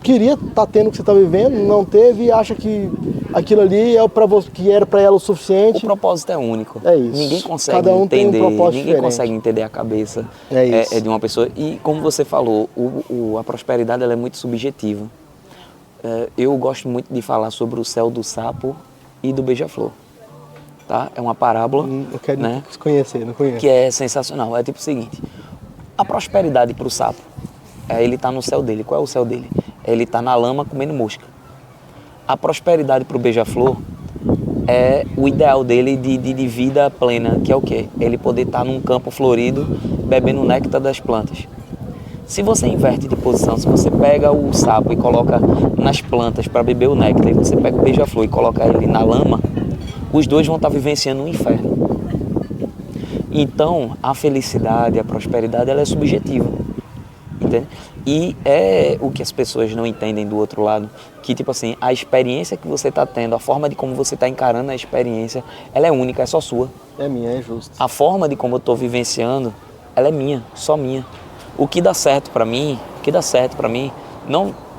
queria estar tendo o que você está vivendo, não teve e acha que aquilo ali é para você, que era para ela o suficiente. O propósito é único. É isso. Ninguém consegue Cada um entender, tem um propósito ninguém diferente. consegue entender a cabeça isso. de uma pessoa. E como você falou, a prosperidade ela é muito subjetiva. Eu gosto muito de falar sobre o céu do sapo e do beija-flor. Tá? É uma parábola, Eu quero né? conhecer, não conheço. Que é sensacional. É tipo o seguinte: a prosperidade para o sapo, ele está no céu dele. Qual é o céu dele? Ele está na lama comendo mosca. A prosperidade para o beija-flor é o ideal dele de vida plena, que é o quê? Ele poder estar num campo florido, bebendo o néctar das plantas. Se você inverte de posição, se você pega o sapo e coloca nas plantas para beber o néctar, e você pega o beija-flor e coloca ele na lama, os dois vão estar vivenciando um inferno. Então, a felicidade, a prosperidade, ela é subjetiva. Entende? E é o que as pessoas não entendem do outro lado, que tipo assim, a experiência que você está tendo, a forma de como você está encarando a experiência, ela é única, é só sua. É minha, é justo. A forma de como eu estou vivenciando, ela é minha, só minha. O que dá certo para mim,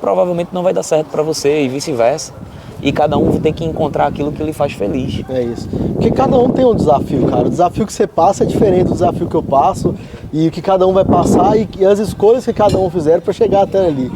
provavelmente não vai dar certo para você e vice-versa. E cada um tem que encontrar aquilo que lhe faz feliz. É isso. Porque cada um tem um desafio, cara. O desafio que você passa é diferente do desafio que eu passo e o que cada um vai passar e as escolhas que cada um fizer para chegar até ali.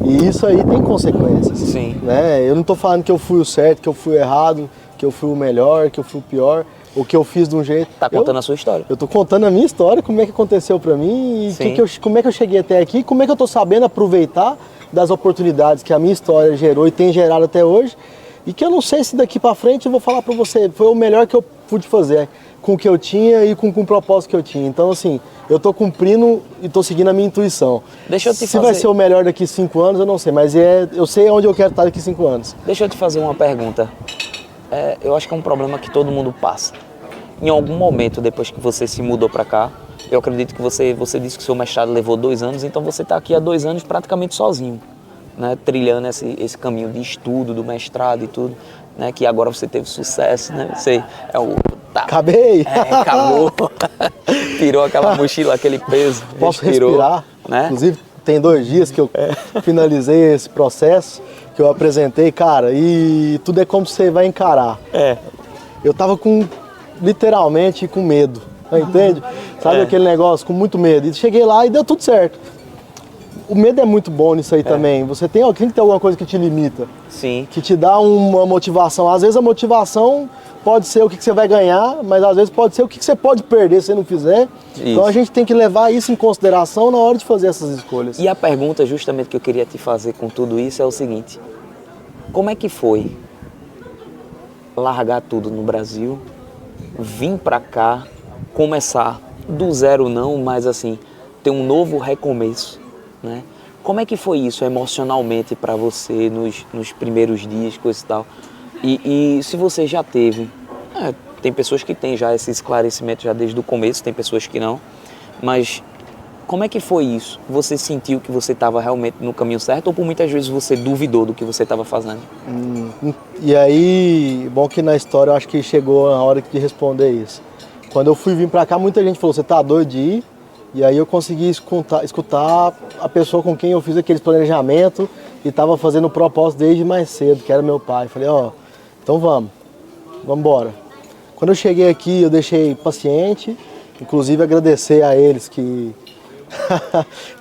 E isso aí tem consequências. Sim. Né? Eu não tô falando que eu fui o certo, que eu fui o errado, que eu fui o melhor, que eu fui o pior, ou que eu fiz de um jeito. Tá contando a sua história. Eu tô contando a minha história, como é que aconteceu para mim e como é que eu cheguei até aqui, como é que eu tô sabendo aproveitar das oportunidades que a minha história gerou e tem gerado até hoje, e que eu não sei se daqui para frente eu vou falar para você, foi o melhor que eu pude fazer com o que eu tinha e com o propósito que eu tinha. Então, assim, eu tô cumprindo e tô seguindo a minha intuição. Deixa eu te se fazer... vai ser o melhor daqui 5 anos, eu não sei, mas eu sei onde eu quero estar daqui 5 anos. Deixa eu te fazer uma pergunta. Eu acho que é um problema que todo mundo passa. Em algum momento, depois que você se mudou para cá, eu acredito que você disse que o seu mestrado levou 2 anos, então você está aqui há 2 anos praticamente sozinho, né? Trilhando esse caminho de estudo, do mestrado e tudo, né? Que agora você teve sucesso, né? Você Acabei! Acabou! Tirou aquela mochila, aquele peso. Posso respirou, respirar, né? Inclusive, tem 2 dias que eu finalizei esse processo, que eu apresentei, cara, e tudo é como você vai encarar. Eu tava literalmente com medo, entende? Sabe aquele negócio, com muito medo. E cheguei lá e deu tudo certo. O medo é muito bom nisso aí também. Você tem que ter alguma coisa que te limita. Sim. Que te dá uma motivação. Às vezes a motivação pode ser o que você vai ganhar, mas às vezes pode ser o que você pode perder se você não fizer. Isso. Então a gente tem que levar isso em consideração na hora de fazer essas escolhas. E a pergunta justamente que eu queria te fazer com tudo isso é o seguinte: como é que foi largar tudo no Brasil, vir pra cá, começar do zero não, mas assim, ter um novo recomeço, né? Como é que foi isso emocionalmente para você nos primeiros dias, coisa e tal? E se você já teve, tem pessoas que têm já esse esclarecimento já desde o começo, tem pessoas que não, mas como é que foi isso? Você sentiu que você estava realmente no caminho certo ou por muitas vezes você duvidou do que você estava fazendo? E aí, bom que na história eu acho que chegou a hora de responder isso. Quando eu fui vir pra cá, muita gente falou, você tá doido de ir? E aí eu consegui escutar a pessoa com quem eu fiz aquele planejamento e estava fazendo o propósito desde mais cedo, que era meu pai. Falei, então vamos embora. Quando eu cheguei aqui, eu deixei paciente, inclusive agradecer a eles que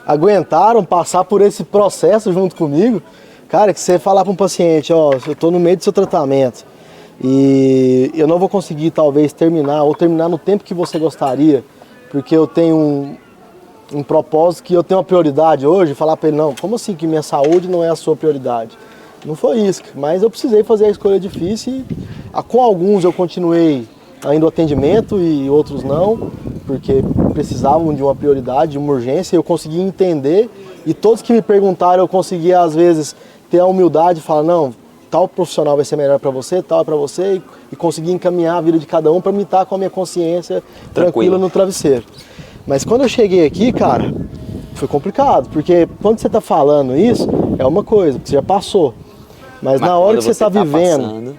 aguentaram passar por esse processo junto comigo. Cara, que você falar para um paciente, eu estou no meio do seu tratamento e eu não vou conseguir talvez terminar no tempo que você gostaria, porque eu tenho um propósito que eu tenho uma prioridade hoje, falar para ele, não, como assim que minha saúde não é a sua prioridade? Não foi isso, mas eu precisei fazer a escolha difícil e com alguns eu continuei ainda o atendimento e outros não, porque precisavam de uma prioridade, de uma urgência, eu consegui entender e todos que me perguntaram eu conseguia às vezes ter a humildade de falar, não, tal profissional vai ser melhor para você, tal é para você, e conseguir encaminhar a vida de cada um para me estar com a minha consciência tranquila no travesseiro. Mas quando eu cheguei aqui, cara, foi complicado, porque quando você está falando isso, é uma coisa, porque você já passou. Mas na hora que você está vivendo passando...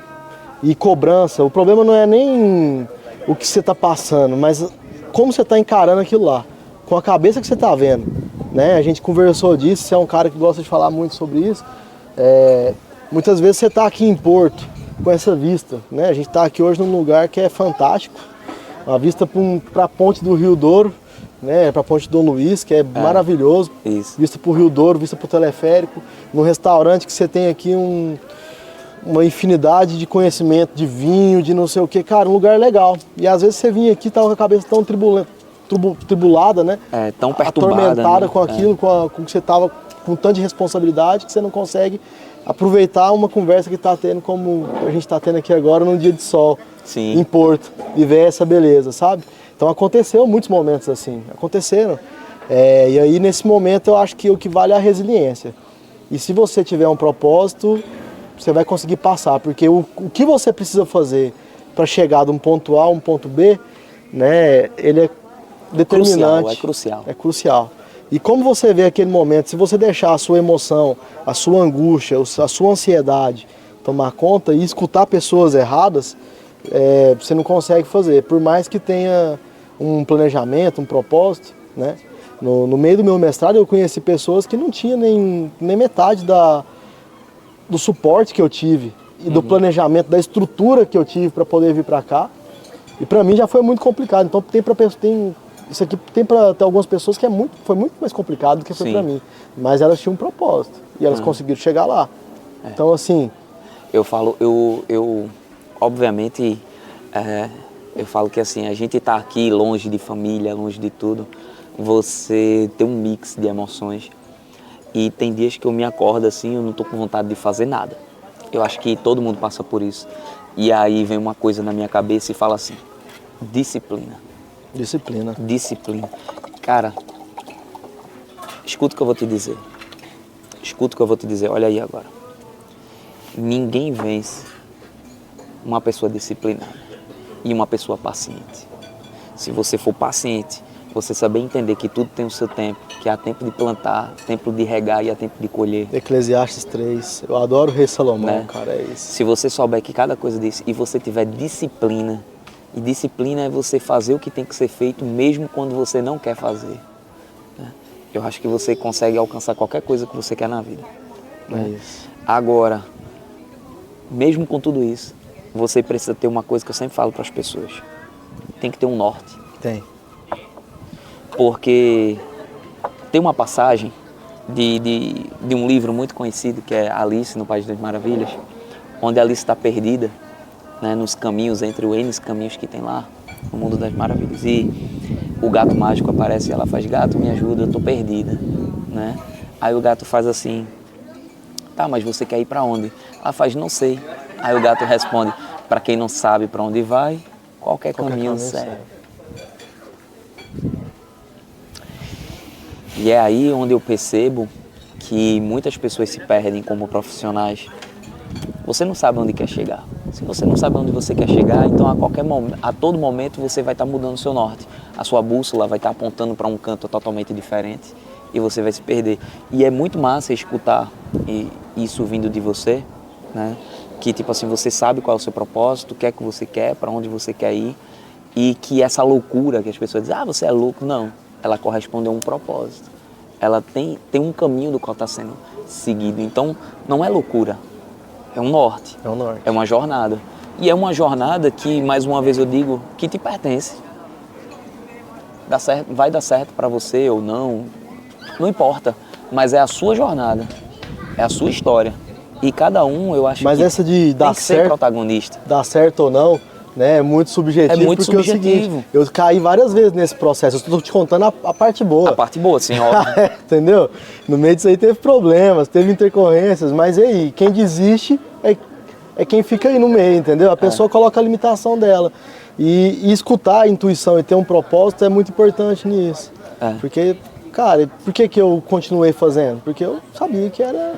e cobrança, o problema não é nem o que você está passando, mas como você está encarando aquilo lá, com a cabeça que você está vendo. Né? A gente conversou disso, você é um cara que gosta de falar muito sobre isso. Muitas vezes você está aqui em Porto, com essa vista. Né? A gente está aqui hoje num lugar que é fantástico, uma vista para a ponte do Rio Douro, né, para a ponte Dom Luiz, que é maravilhoso, isso. Vista para o Rio Douro, vista para o teleférico, num restaurante que você tem aqui uma infinidade de conhecimento, de vinho, de não sei o que, cara, um lugar legal. E às vezes você vinha aqui e tava com a cabeça tão tribulada, né? Tão perturbada, atormentada, né? Com aquilo, com que você tava com tanta responsabilidade que você não consegue aproveitar uma conversa que está tendo como a gente está tendo aqui agora num dia de sol. Sim. Em Porto, e ver essa beleza, sabe? Então aconteceu muitos momentos assim, aconteceram. E aí nesse momento eu acho que o que vale é a resiliência. E se você tiver um propósito, você vai conseguir passar, porque o que você precisa fazer para chegar de um ponto A a um ponto B, né, ele é determinante. É crucial. E como você vê aquele momento, se você deixar a sua emoção, a sua angústia, a sua ansiedade tomar conta e escutar pessoas erradas, você não consegue fazer, por mais que tenha um planejamento, um propósito, né? No meio do meu mestrado eu conheci pessoas que não tinham nem metade do suporte que eu tive e do planejamento, da estrutura que eu tive para poder vir para cá. E para mim já foi muito complicado. Então isso aqui tem para algumas pessoas que foi muito mais complicado do que foi para mim. Mas elas tinham um propósito e elas conseguiram chegar lá. Então assim, eu falo, obviamente, eu falo que assim, a gente tá aqui longe de família, longe de tudo, você tem um mix de emoções e tem dias que eu me acordo assim, eu não tô com vontade de fazer nada. Eu acho que todo mundo passa por isso. E aí vem uma coisa na minha cabeça e fala assim, disciplina. Disciplina. Cara, escuta o que eu vou te dizer. Olha aí agora. Ninguém vence uma pessoa disciplinada e uma pessoa paciente. Se você for paciente, você saber entender que tudo tem o seu tempo, que há tempo de plantar, tempo de regar e há tempo de colher. Eclesiastes 3, eu adoro o rei Salomão, né? Cara, é isso. Se você souber que cada coisa disso e você tiver disciplina, e disciplina é você fazer o que tem que ser feito mesmo quando você não quer fazer. Eu acho que você consegue alcançar qualquer coisa que você quer na vida. É isso. Agora, mesmo com tudo isso, você precisa ter uma coisa que eu sempre falo para as pessoas. Tem que ter um norte. Tem. Porque tem uma passagem de um livro muito conhecido, que é Alice no País das Maravilhas, onde Alice está perdida, né, nos caminhos, entre os N caminhos que tem lá, no mundo das maravilhas. E o gato mágico aparece e ela faz, gato, me ajuda, eu tô perdida. Né? Aí o gato faz assim, tá, mas você quer ir para onde? Ela faz, não sei. Aí o gato responde, para quem não sabe para onde vai, qualquer caminho serve. E é aí onde eu percebo que muitas pessoas se perdem como profissionais. Você não sabe onde quer chegar. Se você não sabe onde você quer chegar, então a todo momento você vai estar mudando o seu norte. A sua bússola vai estar apontando para um canto totalmente diferente e você vai se perder. E é muito massa escutar isso vindo de você, né? Que tipo assim, você sabe qual é o seu propósito, o que é que você quer, para onde você quer ir, e que essa loucura que as pessoas dizem, você é louco, não. Ela corresponde a um propósito. Ela tem um caminho do qual está sendo seguido. Então, não é loucura. É um norte. É um norte. É uma jornada. E é uma jornada que, mais uma vez eu digo, que te pertence. Dá certo, vai dar certo para você ou não, não importa. Mas é a sua jornada. É a sua história. E cada um, eu acho Mas que essa de dar tem que ser protagonista. Dar certo ou não, né, é muito subjetivo. É muito porque subjetivo. É o seguinte, eu caí várias vezes nesse processo. Eu estou te contando a parte boa. A parte boa, sim, óbvio. Entendeu? No meio disso aí teve problemas, teve intercorrências, mas e aí, quem desiste é quem fica aí no meio, entendeu? A pessoa coloca a limitação dela. E escutar a intuição e ter um propósito é muito importante nisso. Porque, cara, por que eu continuei fazendo? Porque eu sabia que era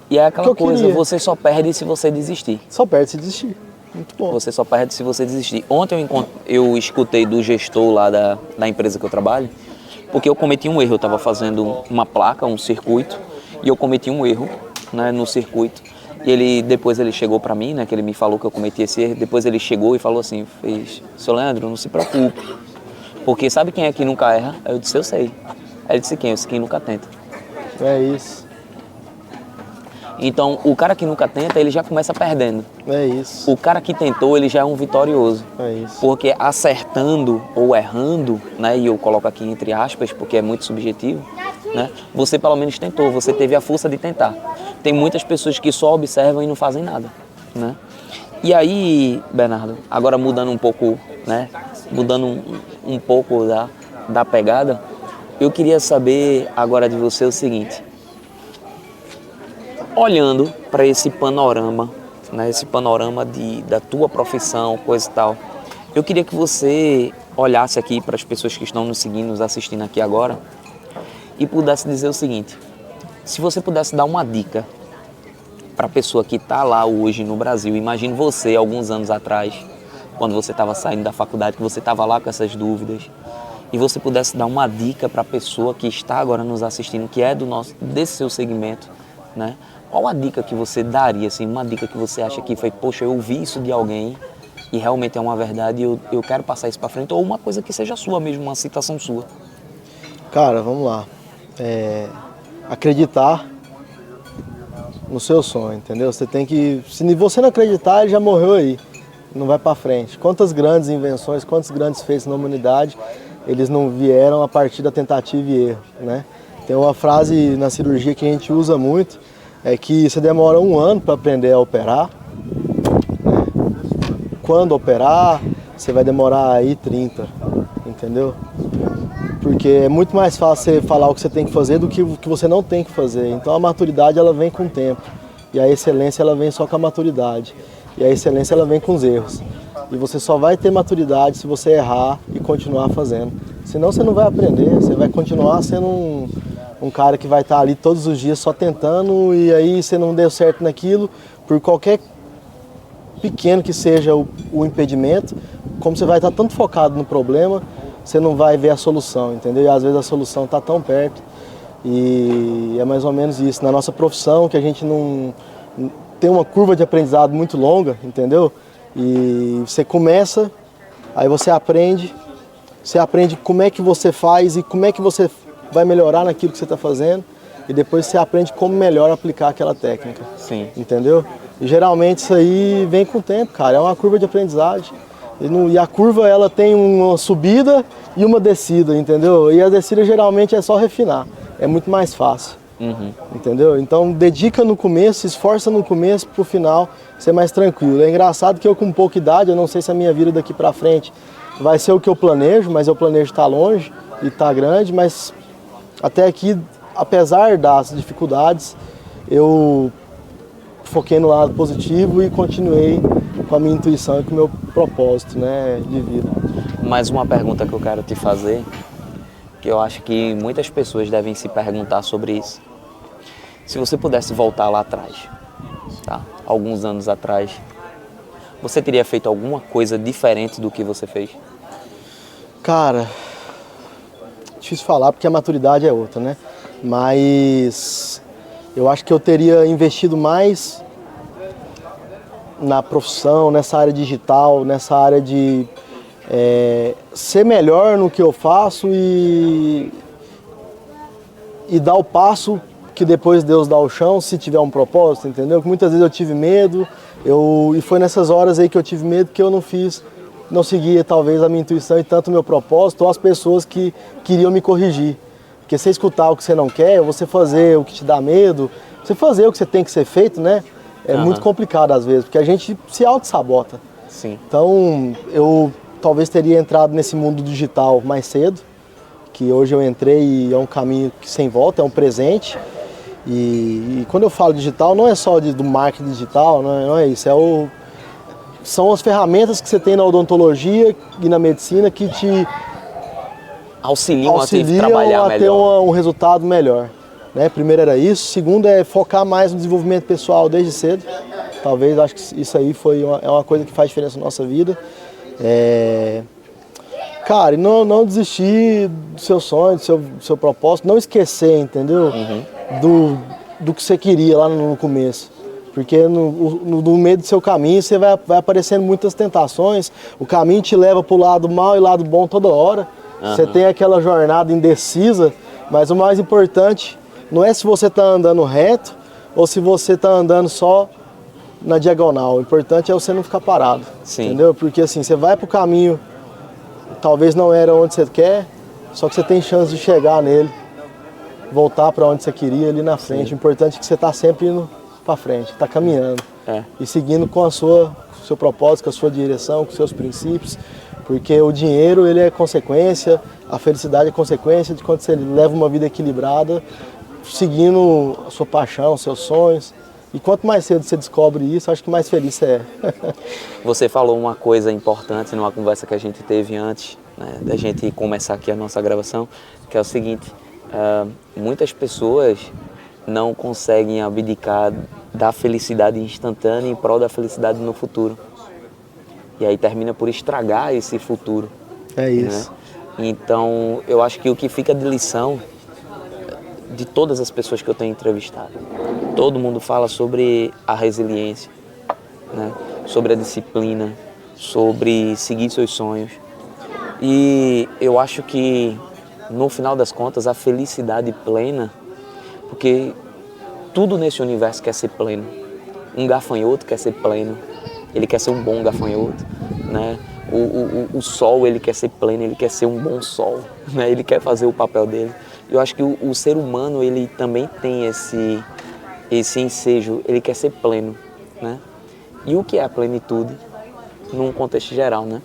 E é aquela o que eu coisa, queria. você só perde se você desistir. Só perde se desistir. Muito bom. Você só perde se você desistir. Ontem eu escutei do gestor lá da empresa que eu trabalho, porque eu cometi um erro. Eu estava fazendo uma placa, um circuito, e eu cometi um erro, né, no circuito. E depois ele chegou para mim, né, que ele me falou que eu cometi esse erro. Depois ele chegou e falou assim, seu Leandro, não se preocupe, porque sabe quem é que nunca erra? Eu disse, eu sei. Aí ele disse, quem? Eu disse, quem nunca tenta. É isso. Então, o cara que nunca tenta, ele já começa perdendo. É isso. O cara que tentou, ele já é um vitorioso. É isso. Porque acertando ou errando, né, e eu coloco aqui entre aspas, porque é muito subjetivo, né, você pelo menos tentou, você teve a força de tentar. Tem muitas pessoas que só observam e não fazem nada, né? E aí, Bernardo, agora mudando um pouco, né, mudando um pouco da pegada, eu queria saber agora de você o seguinte: olhando para esse panorama, né, esse panorama da tua profissão, coisa e tal, eu queria que você olhasse aqui para as pessoas que estão nos seguindo, nos assistindo aqui agora, e pudesse dizer o seguinte: se você pudesse dar uma dica para a pessoa que está lá hoje no Brasil, imagine você alguns anos atrás, quando você estava saindo da faculdade, que você estava lá com essas dúvidas, e você pudesse dar uma dica para a pessoa que está agora nos assistindo, que é desse seu segmento, né? Qual a dica que você daria, assim, uma dica que você acha que foi, poxa, eu ouvi isso de alguém e realmente é uma verdade e eu quero passar isso para frente, ou uma coisa que seja sua mesmo, uma citação sua? Cara, vamos lá. Acreditar no seu sonho, entendeu? Você tem que... Se você não acreditar, ele já morreu aí. Não vai para frente. Quantas grandes invenções, quantos grandes feitos na humanidade, eles não vieram a partir da tentativa e erro, né? Tem uma frase na cirurgia que a gente usa muito, é que você demora 1 ano para aprender a operar, né? Quando operar, você vai demorar aí 30, entendeu? Porque é muito mais fácil você falar o que você tem que fazer do que o que você não tem que fazer. Então a maturidade, ela vem com o tempo. E a excelência, ela vem só com a maturidade. E a excelência, ela vem com os erros. E você só vai ter maturidade se você errar e continuar fazendo. Senão você não vai aprender, você vai continuar sendo um cara que vai estar ali todos os dias só tentando, e aí você não deu certo naquilo, por qualquer pequeno que seja o impedimento, como você vai estar tanto focado no problema, você não vai ver a solução, entendeu? E às vezes a solução está tão perto, e é mais ou menos isso. Na nossa profissão, que a gente não tem uma curva de aprendizado muito longa, entendeu? E você começa, aí você aprende como é que você faz e como é que você vai melhorar naquilo que você está fazendo, e depois você aprende como melhor aplicar aquela técnica. Sim. Entendeu? E geralmente isso aí vem com o tempo, cara. É uma curva de aprendizagem. E a curva, ela tem uma subida e uma descida, entendeu? E a descida geralmente é só refinar. É muito mais fácil. Uhum. Entendeu? Então dedica no começo, se esforça no começo pro final ser mais tranquilo. É engraçado que eu com pouca idade, eu não sei se a minha vida daqui pra frente vai ser o que eu planejo, mas eu planejo estar longe e estar grande, mas até aqui, apesar das dificuldades, eu foquei no lado positivo e continuei com a minha intuição e com o meu propósito, né, de vida. Mais uma pergunta que eu quero te fazer, que eu acho que muitas pessoas devem se perguntar sobre isso. Se você pudesse voltar lá atrás, tá? Alguns anos atrás, você teria feito alguma coisa diferente do que você fez? Cara, difícil falar porque a maturidade é outra, né? Mas eu acho que eu teria investido mais na profissão, nessa área digital, nessa área de ser melhor no que eu faço e dar o passo que depois Deus dá o chão, se tiver um propósito, entendeu? Que muitas vezes eu tive medo, e foi nessas horas aí que eu tive medo que eu não seguia talvez a minha intuição e tanto o meu propósito, ou as pessoas que queriam me corrigir. Porque você escutar o que você não quer, ou você fazer o que te dá medo, você fazer o que você tem que ser feito, né? É muito complicado às vezes, porque a gente se auto-sabota. Sim. Então, eu talvez teria entrado nesse mundo digital mais cedo, que hoje eu entrei e é um caminho que sem volta, é um presente. E quando eu falo digital, não é só do marketing digital, não é isso, são as ferramentas que você tem na odontologia e na medicina que te auxiliam a trabalhar a ter melhor. um resultado melhor. Né? Primeiro era isso. Segundo é focar mais no desenvolvimento pessoal desde cedo. Talvez, acho que isso aí é uma coisa que faz diferença na nossa vida. Cara, e não desistir do seu sonho, do seu propósito, não esquecer, entendeu? Do que você queria lá no começo. Porque no meio do seu caminho você vai aparecendo muitas tentações, o caminho te leva para o lado mal e lado bom toda hora. Você tem aquela jornada indecisa, mas o mais importante não é se você está andando reto ou se você está andando só na diagonal. O importante é você não ficar parado, entendeu? Porque assim, você vai para o caminho, talvez não era onde você quer, só que você tem chance de chegar nele, voltar para onde você queria ali na frente. O importante é que você está sempre indo para frente, está caminhando e seguindo com seu propósito, com a sua direção, com os seus princípios, porque o dinheiro ele é consequência, a felicidade é consequência de quando você leva uma vida equilibrada, seguindo a sua paixão, seus sonhos. E quanto mais cedo você descobre isso, acho que mais feliz você é. Você falou uma coisa importante numa conversa que a gente teve antes, né, da gente começar aqui a nossa gravação, que é o seguinte: muitas pessoas não conseguem abdicar da felicidade instantânea em prol da felicidade no futuro. E aí termina por estragar esse futuro. É isso. Né? Então, eu acho que o que fica de lição de todas as pessoas que eu tenho entrevistado, todo mundo fala sobre a resiliência, né? Sobre a disciplina, sobre seguir seus sonhos. E eu acho que, no final das contas, a felicidade plena, porque tudo nesse universo quer ser pleno. Um gafanhoto quer ser pleno, ele quer ser um bom gafanhoto, né? O sol, ele quer ser pleno, ele quer ser um bom sol, né? Ele quer fazer o papel dele. Eu acho que o ser humano, ele também tem esse ensejo, ele quer ser pleno, né? E o que é a plenitude num contexto geral, né?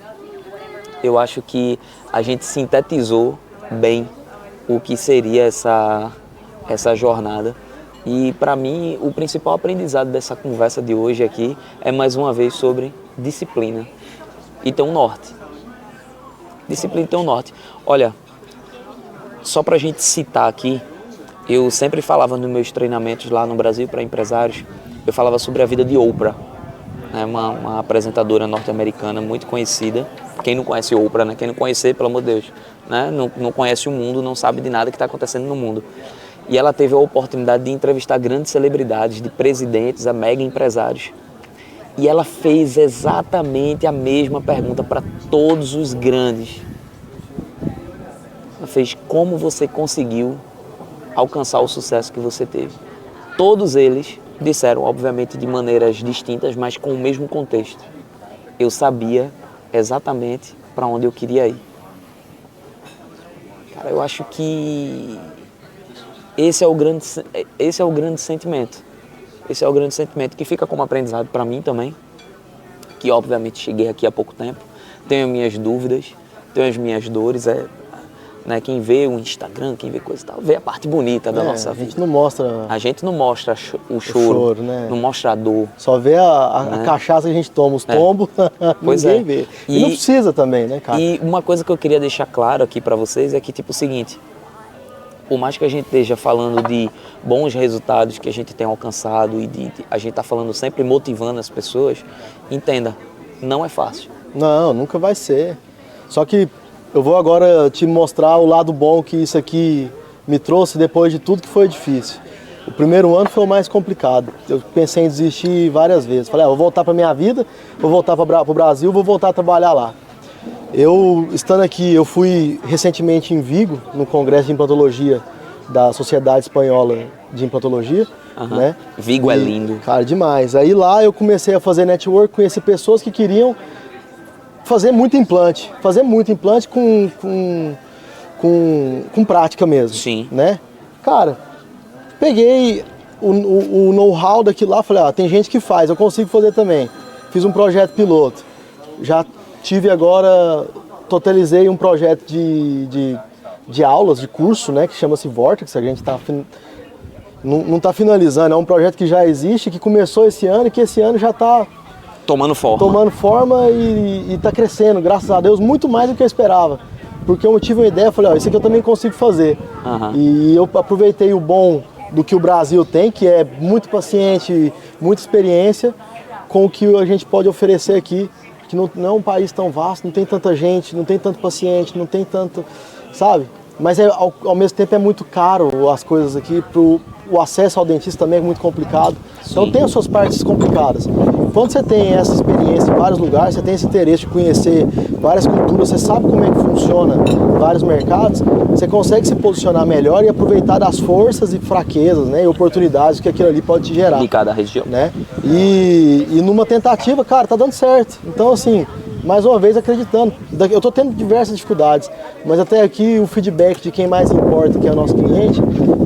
Eu acho que a gente sintetizou bem o que seria essa jornada. E para mim, o principal aprendizado dessa conversa de hoje aqui é mais uma vez sobre disciplina e ter um norte. Disciplina e ter um norte. Olha, só para a gente citar aqui, eu sempre falava nos meus treinamentos lá no Brasil para empresários, eu falava sobre a vida de Oprah, né? Uma apresentadora norte-americana muito conhecida. Quem não conhece Oprah, né? Quem não conhecer, pelo amor de Deus, né? Não conhece o mundo, não sabe de nada que está acontecendo no mundo. E ela teve a oportunidade de entrevistar grandes celebridades, de presidentes a mega empresários. E ela fez exatamente a mesma pergunta para todos os grandes. Ela fez: como você conseguiu alcançar o sucesso que você teve? Todos eles disseram, obviamente de maneiras distintas, mas com o mesmo contexto: eu sabia exatamente para onde eu queria ir. Cara, eu acho que esse é o grande sentimento. Esse é o grande sentimento que fica como aprendizado para mim também, que obviamente cheguei aqui há pouco tempo, tenho minhas dúvidas, tenho as minhas dores, né? Quem vê o Instagram, quem vê coisa e tal, vê a parte bonita da nossa vida. A gente não mostra... A gente não mostra o choro, né? Não mostra a dor. Só vê a cachaça que a gente toma, os tombos, ninguém vê. E não precisa também, né, cara? E uma coisa que eu queria deixar claro aqui para vocês é que, tipo, o seguinte: por mais que a gente esteja falando de bons resultados que a gente tem alcançado e a gente está falando sempre motivando as pessoas, entenda, não é fácil. Não, nunca vai ser. Só que eu vou agora te mostrar o lado bom que isso aqui me trouxe depois de tudo que foi difícil. O primeiro ano foi o mais complicado. Eu pensei em desistir várias vezes. Falei, vou voltar para minha vida, vou voltar para o Brasil, vou voltar a trabalhar lá. Eu, estando aqui, eu fui recentemente em Vigo, no congresso de implantologia da Sociedade Espanhola de Implantologia. Né? Vigo é lindo. Cara, demais. Aí lá eu comecei a fazer network, conheci pessoas que queriam fazer muito implante com prática mesmo. Sim. Né? Cara, peguei o know-how daquilo lá, falei, tem gente que faz, eu consigo fazer também. Fiz um projeto piloto. Já tive agora, totalizei um projeto de aulas, de curso, né, que chama-se Vortex. A gente não está finalizando, é um projeto que já existe, que começou esse ano e que esse ano já está tomando forma e tá crescendo, graças a Deus, muito mais do que eu esperava. Porque eu tive uma ideia, falei, ó, isso aqui eu também consigo fazer. E eu aproveitei o bom do que o Brasil tem, que é muito paciente, muita experiência, com o que a gente pode oferecer aqui, que não é um país tão vasto, não tem tanta gente, não tem tanto paciente, não tem tanto, sabe? Mas ao mesmo tempo é muito caro as coisas aqui, o acesso ao dentista também é muito complicado. Então tem as suas partes complicadas. Quando você tem essa experiência em vários lugares, você tem esse interesse de conhecer várias culturas, você sabe como é que funciona vários mercados, você consegue se posicionar melhor e aproveitar das forças e fraquezas, né, e oportunidades que aquilo ali pode te gerar. De cada região. Né? E numa tentativa, cara, tá dando certo. Então, assim, mais uma vez acreditando. Eu tô tendo diversas dificuldades, mas até aqui o feedback de quem mais importa, que é o nosso cliente,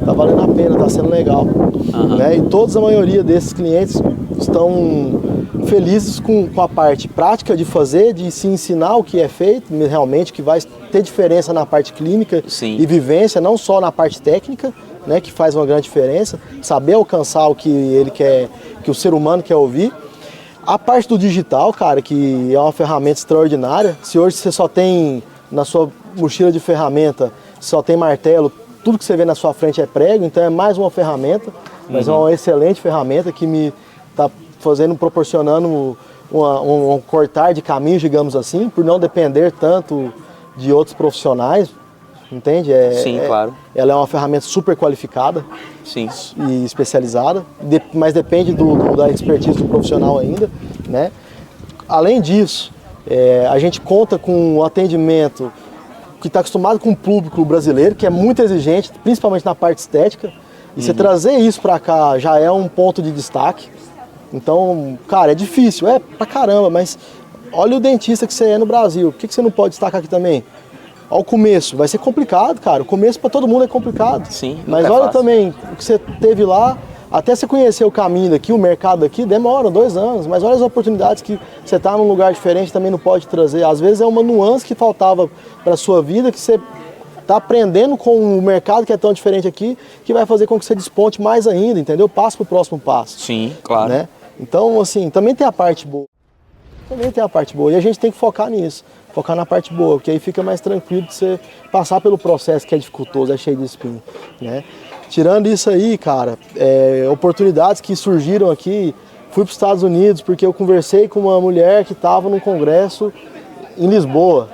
tá valendo a pena, tá sendo legal. Né? E a maioria desses clientes estão felizes com a parte prática de fazer, de se ensinar o que é feito, realmente, que vai ter diferença na parte clínica e vivência, não só na parte técnica, né, que faz uma grande diferença, saber alcançar o que ele quer, que o ser humano quer ouvir. A parte do digital, cara, que é uma ferramenta extraordinária. Se hoje você só tem na sua mochila de ferramenta, só tem martelo, tudo que você vê na sua frente é prego, então é mais uma ferramenta, mas é uma excelente ferramenta que me está proporcionando um cortar de caminho, digamos assim, por não depender tanto de outros profissionais, entende? Claro. Ela é uma ferramenta super qualificada e especializada, mas depende da expertise do profissional ainda, né? Além disso, a gente conta com um atendimento que está acostumado com o público brasileiro, que é muito exigente, principalmente na parte estética, e você trazer isso para cá já é um ponto de destaque. Então, cara, é difícil, pra caramba, mas olha o dentista que você é no Brasil, o que você não pode destacar aqui também? Ao começo, vai ser complicado, cara, o começo para todo mundo é complicado. Mas olha também o que você teve lá, até você conhecer o caminho daqui, o mercado daqui, demora 2 anos, mas olha as oportunidades que você tá num lugar diferente também não pode trazer. Às vezes é uma nuance que faltava para sua vida, que você tá aprendendo com o mercado que é tão diferente aqui, que vai fazer com que você desponte mais ainda, entendeu? Passe pro próximo passo. Sim, claro. Né? Então, assim, também tem a parte boa. E a gente tem que focar nisso, focar na parte boa, porque aí fica mais tranquilo de você passar pelo processo que é dificultoso, é cheio de espinho, né? Tirando isso aí, cara, oportunidades que surgiram aqui, fui para os Estados Unidos porque eu conversei com uma mulher que estava num congresso em Lisboa.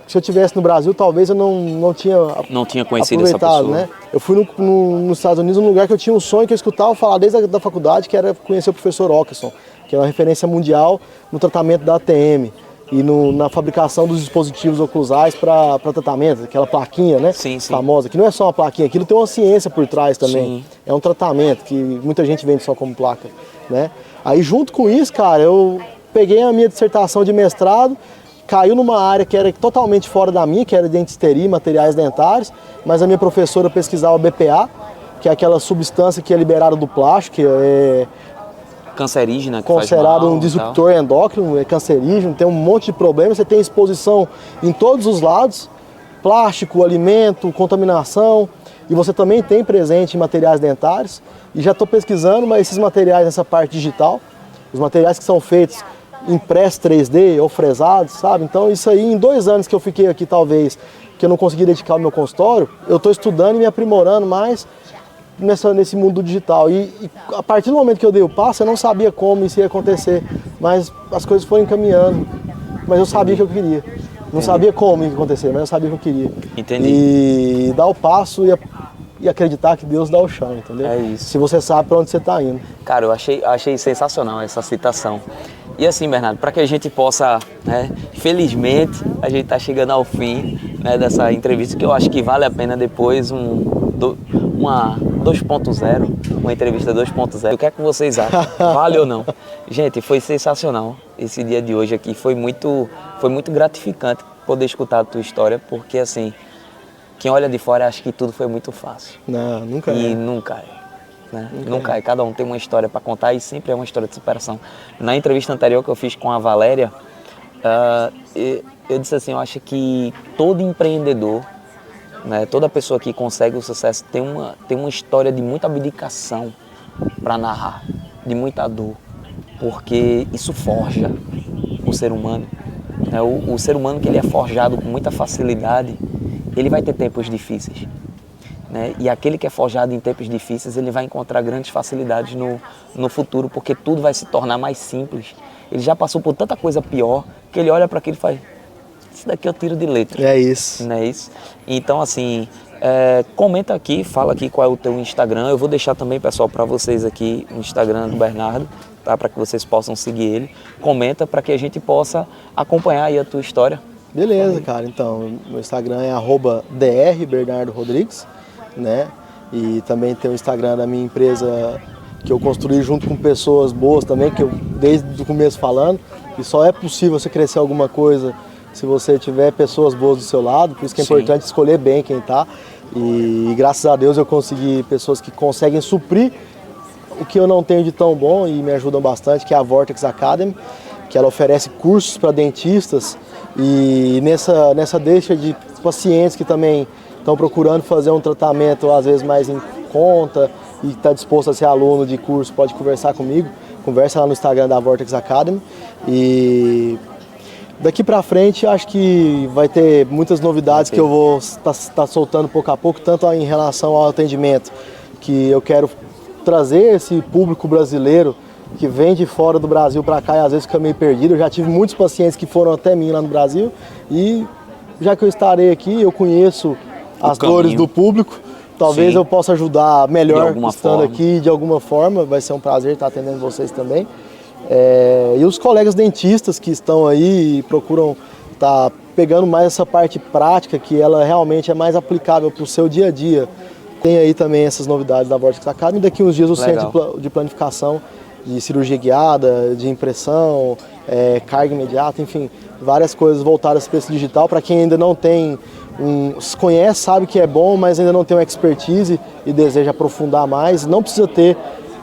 Se eu estivesse no Brasil, talvez eu não tinha conhecido essa pessoa. Né? Eu fui nos Estados Unidos, num lugar que eu tinha um sonho que eu escutava falar desde a faculdade, que era conhecer o professor Ockerson, que é uma referência mundial no tratamento da ATM e na fabricação dos dispositivos oclusais para tratamento, aquela plaquinha, né? Famosa, que não é só uma plaquinha, aquilo tem uma ciência por trás também. É um tratamento que muita gente vende só como placa, né? Aí junto com isso, cara, eu peguei a minha dissertação de mestrado, caiu numa área que era totalmente fora da minha, que era dentisteria e materiais dentários, mas a minha professora pesquisava BPA, que é aquela substância que é liberada do plástico, que é cancerígena, que considerado faz mal, um disruptor endócrino, é cancerígeno, tem um monte de problemas, você tem exposição em todos os lados, plástico, alimento, contaminação, e você também tem presente em materiais dentários, e já estou pesquisando, mas esses materiais nessa parte digital, os materiais que são feitos impressos 3D ou fresados, sabe? Então isso aí, em 2 anos que eu fiquei aqui, talvez, que eu não consegui dedicar ao meu consultório, eu estou estudando e me aprimorando mais nesse mundo digital. E a partir do momento que eu dei o passo, eu não sabia como isso ia acontecer, mas as coisas foram encaminhando. Mas eu sabia que eu queria. Não sabia como ia acontecer, mas eu sabia que eu queria. Entendi. E dar o passo e acreditar que Deus dá o chão, entendeu? É isso. Se você sabe para onde você está indo. Cara, eu achei sensacional essa citação. E assim, Bernardo, para que a gente possa, né, felizmente, a gente está chegando ao fim, né, dessa entrevista, que eu acho que vale a pena depois uma 2.0, uma entrevista 2.0. O que é que vocês acham? Vale ou não? Gente, foi sensacional esse dia de hoje aqui. Foi muito gratificante poder escutar a tua história, porque assim, quem olha de fora acha que tudo foi muito fácil. Não, nunca é. E nunca é. Né? Nunca é. Cada um tem uma história para contar e sempre é uma história de superação. Na entrevista anterior que eu fiz com a Valéria, eu disse assim, eu acho que todo empreendedor, né, toda pessoa que consegue o sucesso tem uma história de muita abdicação para narrar, de muita dor, porque isso forja o ser humano. Né? O ser humano que ele é forjado com muita facilidade, ele vai ter tempos difíceis. Né? E aquele que é forjado em tempos difíceis, ele vai encontrar grandes facilidades no futuro, porque tudo vai se tornar mais simples. Ele já passou por tanta coisa pior, que ele olha para aquilo e faz, isso daqui eu tiro de letra. É isso. Não é isso? Então, assim, comenta aqui, fala aqui qual é o teu Instagram. Eu vou deixar também, pessoal, para vocês aqui o Instagram do Bernardo, tá? Para que vocês possam seguir ele. Comenta para que a gente possa acompanhar aí a tua história. Beleza, cara. Então, meu Instagram é @drbernardorodrigues, né? E também tem o Instagram da minha empresa que eu construí junto com pessoas boas também, que eu desde o começo falando, e só é possível você crescer alguma coisa se você tiver pessoas boas do seu lado, por isso que é importante escolher bem quem tá. E graças a Deus eu consegui pessoas que conseguem suprir o que eu não tenho de tão bom e me ajudam bastante, que é a Vortex Academy, que ela oferece cursos para dentistas e nessa deixa de pacientes que também estão procurando fazer um tratamento às vezes mais em conta e está disposto a ser aluno de curso, pode conversar comigo, conversa lá no Instagram da Vortex Academy. E daqui para frente acho que vai ter muitas novidades que eu vou estar soltando pouco a pouco, tanto em relação ao atendimento, que eu quero trazer esse público brasileiro que vem de fora do Brasil para cá e às vezes fica meio perdido. Eu já tive muitos pacientes que foram até mim lá no Brasil e já que eu estarei aqui, eu conheço as dores do público, talvez eu possa ajudar melhor estando aqui de alguma forma. Vai ser um prazer estar atendendo vocês também. E os colegas dentistas que estão aí e procuram estar pegando mais essa parte prática, que ela realmente é mais aplicável para o seu dia a dia. Tem aí também essas novidades da Vortex Academy. Daqui uns dias o centro de planificação de cirurgia guiada, de impressão, carga imediata, enfim, várias coisas voltadas para esse digital. Para quem ainda não tem, se conhece, sabe que é bom, mas ainda não tem uma expertise e deseja aprofundar mais, não precisa ter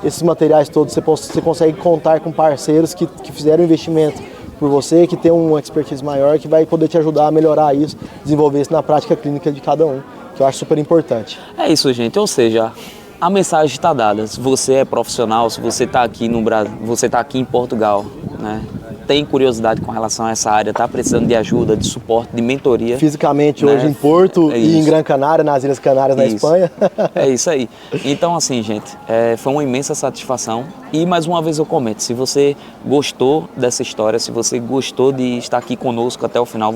esses materiais todos. Você consegue contar com parceiros que fizeram investimento por você, que tem uma expertise maior, que vai poder te ajudar a melhorar isso, desenvolver isso na prática clínica de cada um, que eu acho super importante. É isso, gente. Ou seja, a mensagem está dada. Se você é profissional, se você está aqui no Brasil, você está aqui em Portugal, né? Tem curiosidade com relação a essa área, está precisando de ajuda, de suporte, de mentoria. Fisicamente, né? Hoje em Porto e em Gran Canária, nas Ilhas Canárias, na Espanha. É isso aí. Então, assim, gente, foi uma imensa satisfação. E mais uma vez eu comento, se você gostou dessa história, se você gostou de estar aqui conosco até o final,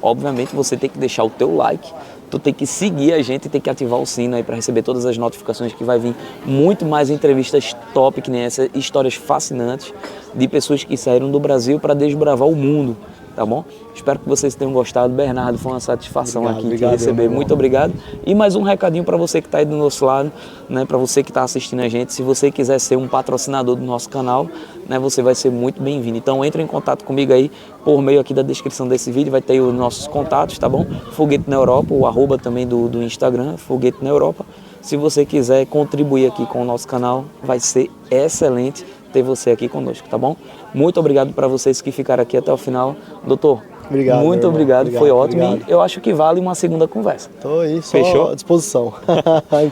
obviamente, você tem que deixar o teu like. Tu tem que seguir a gente e tem que ativar o sino aí para receber todas as notificações, que vai vir muito mais entrevistas top que nem essa, histórias fascinantes de pessoas que saíram do Brasil para desbravar o mundo, tá bom? Espero que vocês tenham gostado. Bernardo, foi uma satisfação aqui te receber. Muito obrigado. E mais um recadinho para você que está aí do nosso lado, né? Para você que está assistindo a gente, se você quiser ser um patrocinador do nosso canal, né? Você vai ser muito bem-vindo. Então entre em contato comigo aí por meio aqui da descrição desse vídeo, vai ter os nossos contatos, tá bom? Foguete na Europa, o arroba também do Instagram, Foguete na Europa. Se você quiser contribuir aqui com o nosso canal, vai ser excelente ter você aqui conosco, tá bom? Muito obrigado para vocês que ficaram aqui até o final. Doutor, obrigado, muito obrigado, foi ótimo. E eu acho que vale uma segunda conversa. Estou aí, só Fechou? à disposição.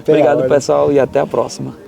Obrigado, pessoal, e até a próxima.